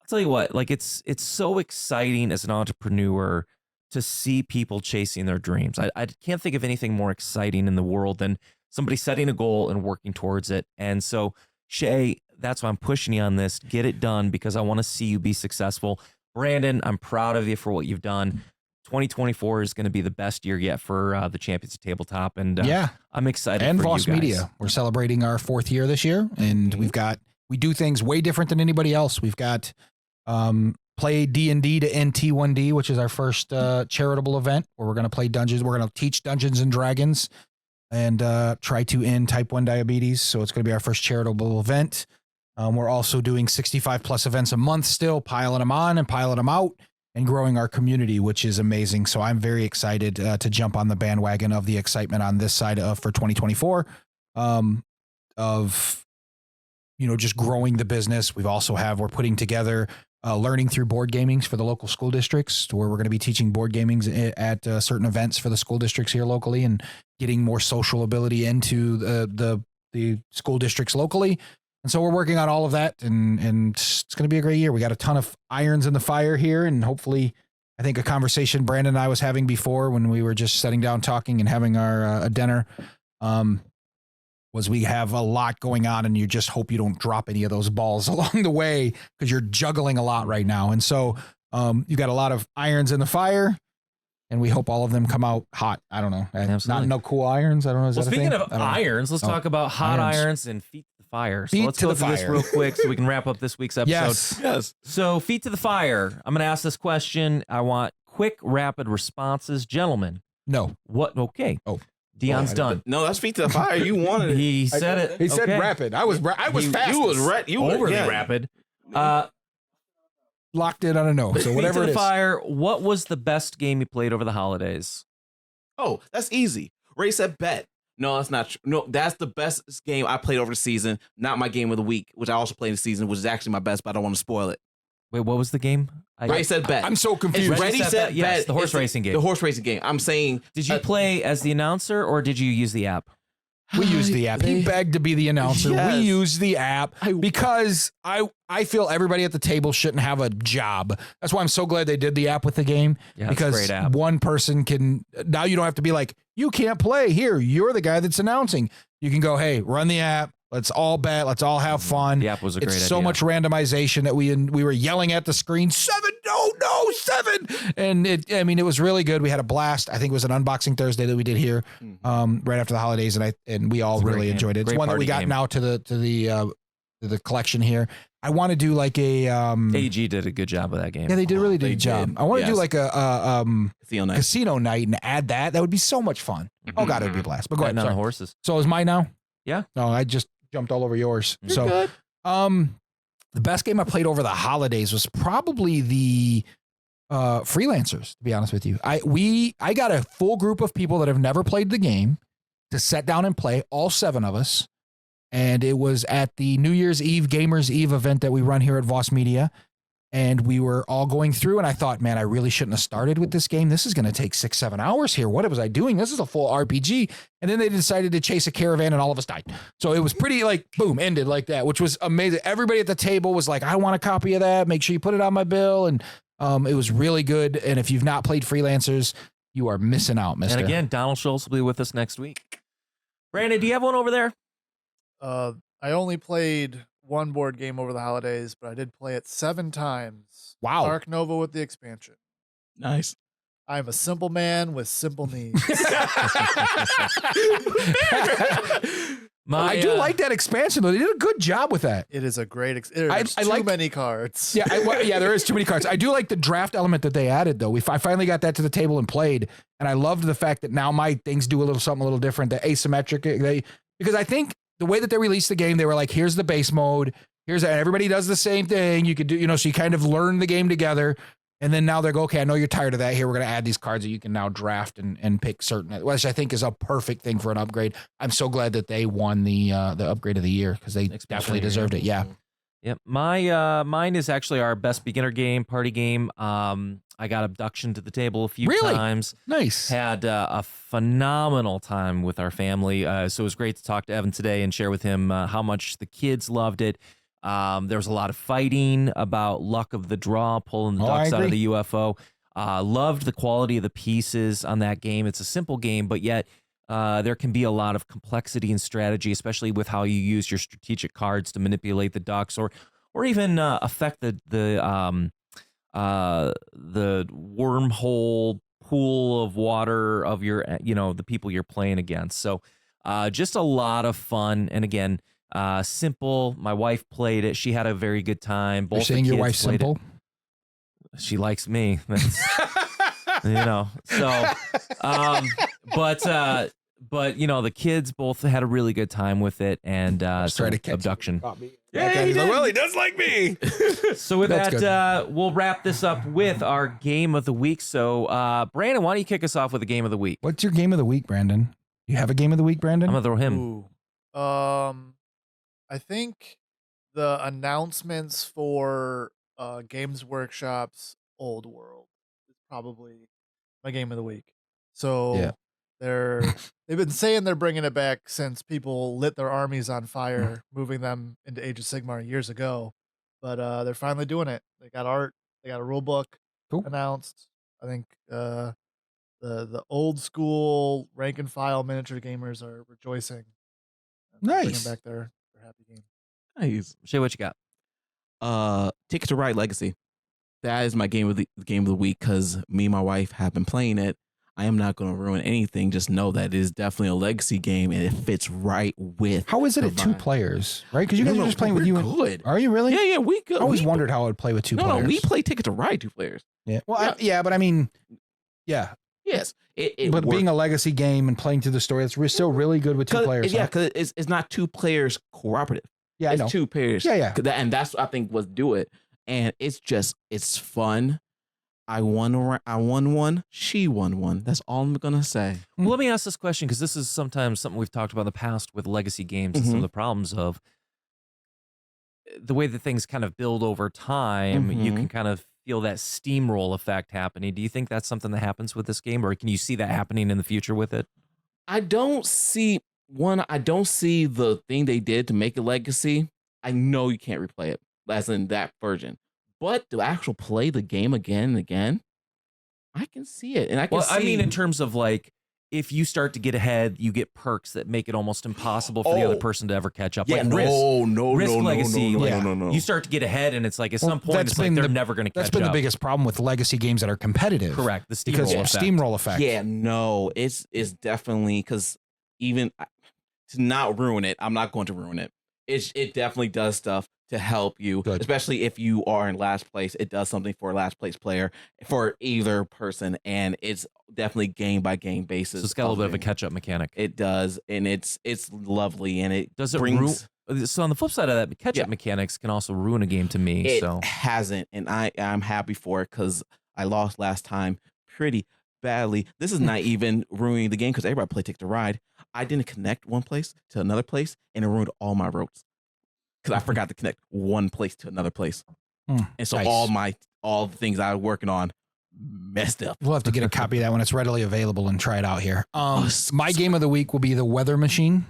I'll tell you what, like it's so exciting as an entrepreneur to see people chasing their dreams. I can't think of anything more exciting in the world than somebody setting a goal and working towards it. And so Shay, that's why I'm pushing you on this. Get it done, because I want to see you be successful. Brandon, I'm proud of you for what you've done. 2024 is going to be the best year yet for the Champions of Tabletop, and I'm excited. And for Voss you guys. Media, we're celebrating our 4th year this year, and we do things way different than anybody else. We've got play D&D to end T1D, which is our first charitable event where we're going to play dungeons. We're going to teach Dungeons and Dragons and try to end type 1 diabetes. So it's going to be our first charitable event. We're also doing 65 plus events a month still, piling them on and piling them out and growing our community, which is amazing. So I'm very excited to jump on the bandwagon of the excitement on this side of for 2024 of, just growing the business. We're putting together learning through board gamings for the local school districts, where we're going to be teaching board gamings at certain events for the school districts here locally and getting more social ability into the school districts locally. And so we're working on all of that, and it's going to be a great year. We got a ton of irons in the fire here, and hopefully, I think a conversation Brandon and I was having before when we were just sitting down talking and having our dinner was we have a lot going on, and you just hope you don't drop any of those balls along the way because you're juggling a lot right now. And so you got a lot of irons in the fire, and we hope all of them come out hot. I don't know. Absolutely. Not no cool irons. I don't know. Is Well, that a speaking thing? of irons, let's talk about hot irons and feet to the fire. So Feet let's to go the through this fire. real quick so we can wrap up this week's episode. Yes. So feet to the fire. I'm going to ask this question. I want quick, rapid responses. Gentlemen, No. what? Okay. Oh. Dion's done. No, that's feet to the fire. You wanted it. He said it. He said Okay. rapid. I was fast. You was Overly rapid. Locked in on a no. So Feet whatever to it the is. fire. What was the best game you played over the holidays? Oh, that's easy. Ray said bet. No, that's not true. No, that's the best game I played over the season. Not my game of the week, which I also played in the season, which is actually my best, but I don't want to spoil it. Wait, what was the game? Ray said bet. I'm so confused. It's Ready, Ready, Set, Bet. Set, Yes, Bet. the horse It's racing game. The horse racing game. I'm saying. Did you play as the announcer or did you use the app? We use the app. He begged to be the announcer. Yes. We use the app because I feel everybody at the table shouldn't have a job. That's why I'm so glad they did the app with the game. Yeah, it's a because great app. one person can, now you don't have to be like, you can't play here. You're the guy that's announcing. You can go, hey, run the app. Let's all bet. Let's all have fun. The app was a great It's so idea. much randomization that we were yelling at the screen, 7, no, 7. And it was really good. We had a blast. I think it was an unboxing Thursday that we did here right after the holidays. And we all It's a great really game. enjoyed it. It's Great one that we party got game. now to the collection here. I want to do like a, AG did a good job with that game. yeah, they did really did a They job. did. I want to do Yes. like a Casino night. casino night and add that. That would be so much fun. Oh God, it would be a blast. But go ahead. Betting on the Sorry. horses. So is mine now? Yeah. No, I just jumped all over yours. You're So, good. the best game I played over the holidays was probably the freelancers, to be honest with you. I got a full group of people that have never played the game to sit down and play, all 7 of us. And it was at the New Year's Eve Gamers Eve event that we run here at Voss Media. And we were all going through, and I thought, man, I really shouldn't have started with this game. This is going to take 6-7 hours here. What was I doing? This is a full RPG. And then they decided to chase a caravan, and all of us died. So it was pretty boom, ended like that, which was amazing. Everybody at the table was like, I want a copy of that. Make sure you put it on my bill. And it was really good. And if you've not played Freelancers, you are missing out, mister. And again, Donald Schultz will be with us next week. Brandon, do you have one over there? I only played one board game over the holidays, but I did play it 7 times. Wow. Dark Nova with the expansion. Nice. I'm a simple man with simple needs. I do like that expansion, though. They did a good job with that. It is a great. There's I too like- many cards. Yeah, there is too many cards. I do like the draft element that they added, though. I finally got that to the table and played, and I loved the fact that now my things do something a little different. The asymmetric, because I think the way that they released the game, they were like, "Here's the base mode. And everybody does the same thing. You could do, so you kind of learn the game together." And then now they're going, okay, I know you're tired of that. Here, we're going to add these cards that you can now draft and pick certain, which I think is a perfect thing for an upgrade. I'm so glad that they won the upgrade of the year because they definitely deserved it. Yeah. Yep. Mine is actually our best beginner game, party game. I got Abduction to the table a few Really? times. Nice. Had a phenomenal time with our family. So it was great to talk to Evan today and share with him how much the kids loved it. There was a lot of fighting about luck of the draw, pulling the ducks out of the UFO. Loved the quality of the pieces on that game. It's a simple game, but yet there can be a lot of complexity and strategy, especially with how you use your strategic cards to manipulate the ducks, or even affect the wormhole pool of water of your the people you're playing against. So just a lot of fun, and again. Simple. My wife played it. She had a very good time. Both You're saying the your kids wife's played simple? She likes me. So, but the kids both had a really good time with it, and so abduction. Yeah, he's like, well, he does like me. So with that, we'll wrap this up with our game of the week. So, Brandon, why don't you kick us off with a game of the week? What's your game of the week, Brandon? You have a game of the week, Brandon? I'm gonna throw him. Ooh. I think the announcements for Games Workshop's Old World is probably my game of the week. So they've been saying they're bringing it back since people lit their armies on fire, moving them into Age of Sigmar years ago. But they're finally doing it. They got art. They got a rule book announced. I think the old school rank and file miniature gamers are rejoicing. Nice. Bringing back their happy game. Nice. Shay, what you got? Ticket to Ride Legacy. That is my game of the week because me and my wife have been playing it. I am not going to ruin anything. Just know that it is definitely a legacy game, and it fits right with. How is it at 2 players? Right? Because you guys are just playing with you. Good. Are you really? Yeah, we good. I always wondered how I would play with 2 players. No, we play Ticket to Ride 2 players. Yeah. Well, but I mean, yeah. Yes. It but being a legacy game and playing through the story, it's still really good with 2 players. Yeah, because it's not 2 players cooperative. Yeah, it's I know. 2 players. Yeah. And that's I think what do it. And it's fun. I won one. She won one. That's all I'm gonna say. Well, let me ask this question because this is sometimes something we've talked about in the past with legacy games and some of the problems of the way that things kind of build over time. You can kind of feel that steamroll effect happening. Do you think that's something that happens with this game, or can you see that happening in the future with it? I don't see the thing they did to make a legacy. I know you can't replay it, as in that version. But to actually play the game again and again, I can see it. And I mean, in terms of like, if you start to get ahead, you get perks that make it almost impossible for the other person to ever catch up. Yeah, like Risk Legacy. No. You start to get ahead, and it's like at some point, it's like they're never going to catch up. That's been the biggest problem with legacy games that are competitive. Correct. The steamroll effect. Yeah, no, it's definitely because even to not ruin it, I'm not going to ruin it. It definitely does stuff to help you, especially if you are in last place. It does something for a last place player for either person, and it's definitely game by game basis. So it's got a little bit of a catch up mechanic. It does, and it's lovely, and it brings. So on the flip side of that, catch up mechanics can also ruin a game to me. It hasn't, and I'm happy for it because I lost last time pretty badly. This is not even ruining the game because everybody played Ticket to Ride. I didn't connect one place to another place, and it ruined all my routes because I forgot to connect one place to another place, and so all the things I was working on messed up. We'll have to get a copy of that when it's readily available and try it out here. My game of the week will be the Weather Machine.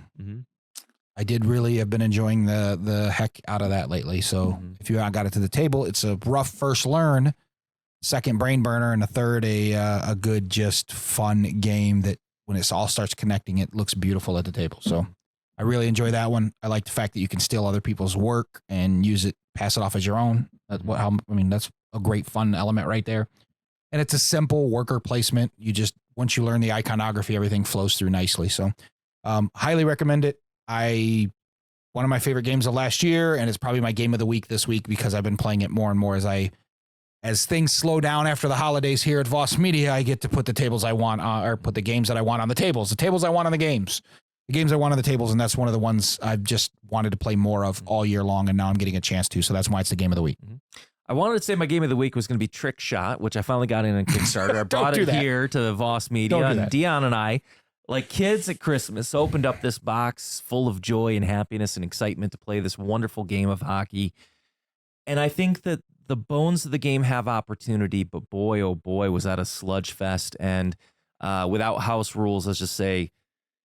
I did really have been enjoying the heck out of that lately. So if you got it to the table, it's a rough first learn, second brain burner, and a third a good just fun game that when it all starts connecting, it looks beautiful at the table. So I really enjoy that one. I like the fact that you can steal other people's work and use it, pass it off as your own. That's a great fun element right there. And it's a simple worker placement. Once you learn the iconography, everything flows through nicely. So highly recommend it. One of my favorite games of last year, and it's probably my game of the week this week because I've been playing it more and more as things slow down after the holidays here at Voss Media. I get to put the tables I want or put the games that I want on the tables, the tables I want on the games I want on the tables. And that's one of the ones I've just wanted to play more of all year long. And now I'm getting a chance to, so that's why it's the game of the week. I wanted to say my game of the week was going to be Trick Shot, which I finally got in on Kickstarter. I brought it here to Voss Media, and Dion and I, like kids at Christmas, opened up this box full of joy and happiness and excitement to play this wonderful game of hockey. And I think that the bones of the game have opportunity, but boy, oh boy, was that a sludge fest. And without house rules, let's just say.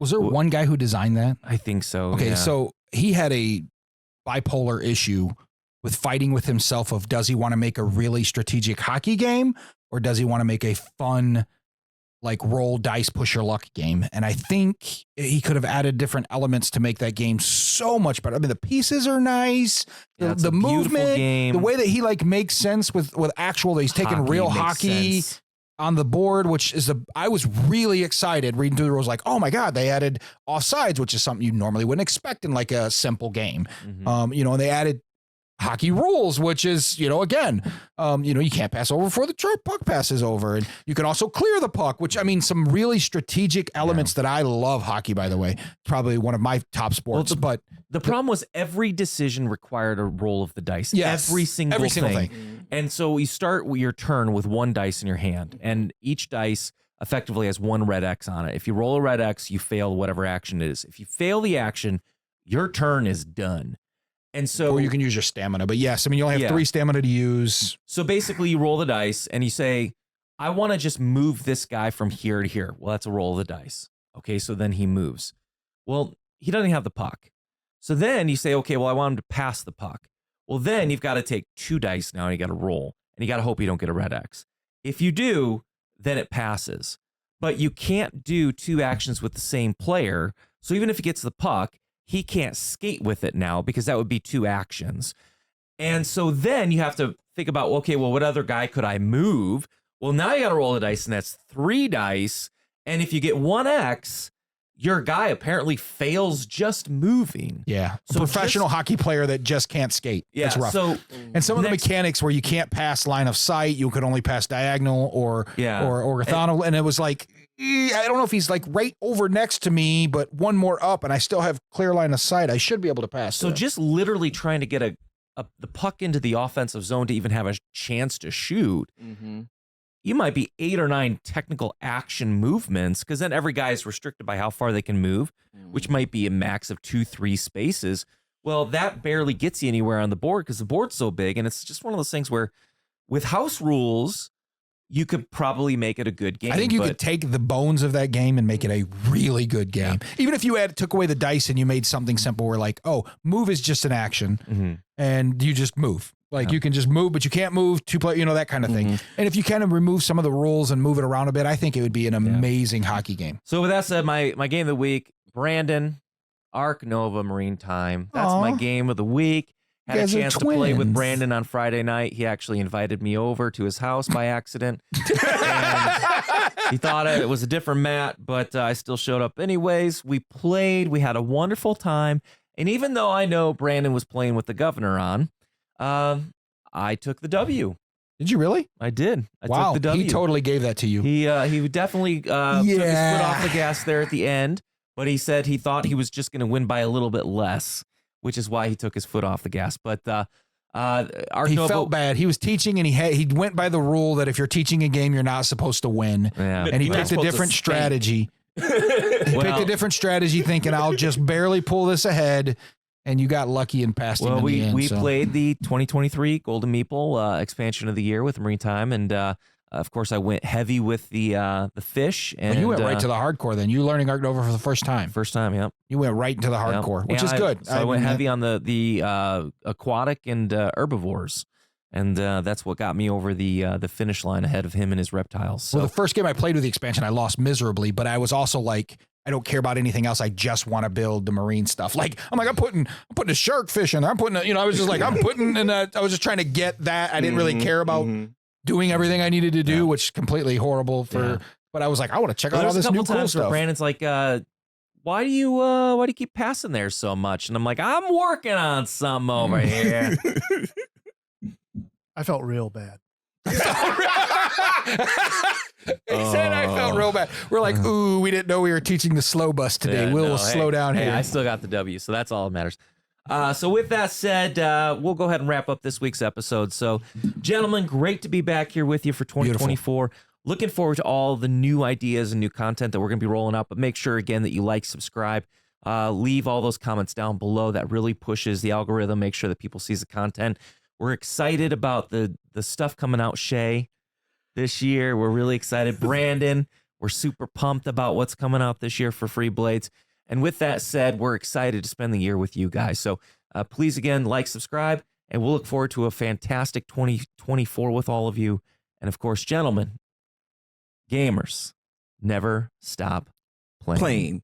Was there one guy who designed that? I think so. Okay, so he had a bipolar issue with fighting with himself of does he want to make a really strategic hockey game or does he want to make a fun like roll dice push your luck game? And I think he could have added different elements to make that game so much better. I mean, the pieces are nice, the movement, game. The way that he like makes sense with actual, he's taking real hockey on the board, which is I was really excited reading through the rules, like, oh my God, they added offsides, which is something you normally wouldn't expect in like a simple game. And they added hockey rules, which is, again, you can't pass over before the puck passes over. And you can also clear the puck, which, I mean, some really strategic elements that I love hockey, by the way. Probably one of my top sports. Well, but the problem was every decision required a roll of the dice. Yes, every single thing. thing. And so you start your turn with one dice in your hand, and each dice effectively has one red X on it. If you roll a red X, you fail whatever action it is. If you fail the action, your turn is done. And so, or you can use your stamina. But yes, I mean, you only have 3 stamina to use. So basically, you roll the dice and you say, I want to just move this guy from here to here. Well, that's a roll of the dice. Okay, so then he moves. Well, he doesn't have the puck. So then you say, okay, well, I want him to pass the puck. Well, then you've got to take 2 dice now and you got to roll. And you got to hope you don't get a red X. If you do, then it passes. But you can't do 2 actions with the same player. So even if he gets the puck, he can't skate with it now because that would be 2 actions. And so then you have to think about, okay, well, what other guy could I move? Well, now you got to roll the dice, and that's 3 dice. And if you get 1 X, your guy apparently fails just moving. Yeah. So a professional hockey player that just can't skate. Yeah. It's rough. So and some of the mechanics where you can't pass line of sight, you could only pass diagonal or orthogonal. And it was like, I don't know if he's like right over next to me, but one more up, and I still have clear line of sight. I should be able to pass. So just literally trying to get the puck into the offensive zone to even have a chance to shoot. Mm-hmm. You might be 8 or 9 technical action movements, because then every guy is restricted by how far they can move, which might be a max of 2-3 spaces. Well, that barely gets you anywhere on the board because the board's so big. And it's just one of those things where with house rules, you could probably make it a good game. I think you could take the bones of that game and make it a really good game. Yeah. Even if you took away the dice and you made something simple where like, oh, move is just an action and you just move. Like you can just move, but you can't move 2 play, that kind of thing. And if you kind of remove some of the rules and move it around a bit, I think it would be an amazing hockey game. So with that said, my game of the week, Brandon, Arc Nova Marine Time. That's my game of the week. Had a chance to play with Brandon on Friday night. He actually invited me over to his house by accident. And he thought it was a different mat, but I still showed up anyways. We played. We had a wonderful time. And even though I know Brandon was playing with the governor on, I took the W. Did you really? I did. I took the W. He totally gave that to you. He definitely took his foot off the gas there at the end, but he said he thought he was just going to win by a little bit less, which is why he took his foot off the gas. But he felt bad. He was teaching, and he went by the rule that if you're teaching a game, you're not supposed to win. Yeah. And he picked a different strategy. He picked a different strategy, thinking I'll just barely pull this ahead. And you got lucky and passed him in the end. We played the 2023 Golden Meeple expansion of the year with Marine Time, and of course I went heavy with the fish. And you went right to the hardcore. Then you learning Arc Nova for the first time. First time, yeah. You went right into the hardcore, which is good. So I went heavy on the aquatic and herbivores, and that's what got me over the finish line ahead of him and his reptiles. So well, the first game I played with the expansion, I lost miserably, but I was also like, I don't care about anything else. I just want to build the marine stuff. I'm putting a shark fish in there. I was just like, I was just trying to get that. I didn't really care about doing everything I needed to do, which is completely horrible but I was like, I want to check out all this new cool stuff. Brandon's like, why do you keep passing there so much? And I'm like, I'm working on something over here. I felt real bad. He said I felt real bad. We're like, ooh, we didn't know we were teaching the slow bus today. We'll slow down here. I still got the W, so that's all that matters. So with that said, we'll go ahead and wrap up this week's episode. So, gentlemen, great to be back here with you for 2024. Beautiful. Looking forward to all the new ideas and new content that we're going to be rolling out. But make sure, again, that you like, subscribe, leave all those comments down below. That really pushes the algorithm. Make sure that people see the content. We're excited about the stuff coming out, Shay, this year. We're really excited. Brandon, we're super pumped about what's coming out this year for Free Blades. And with that said, we're excited to spend the year with you guys. So please, again, like, subscribe, and we'll look forward to a fantastic 2024 with all of you. And, of course, gentlemen, gamers, never stop playing.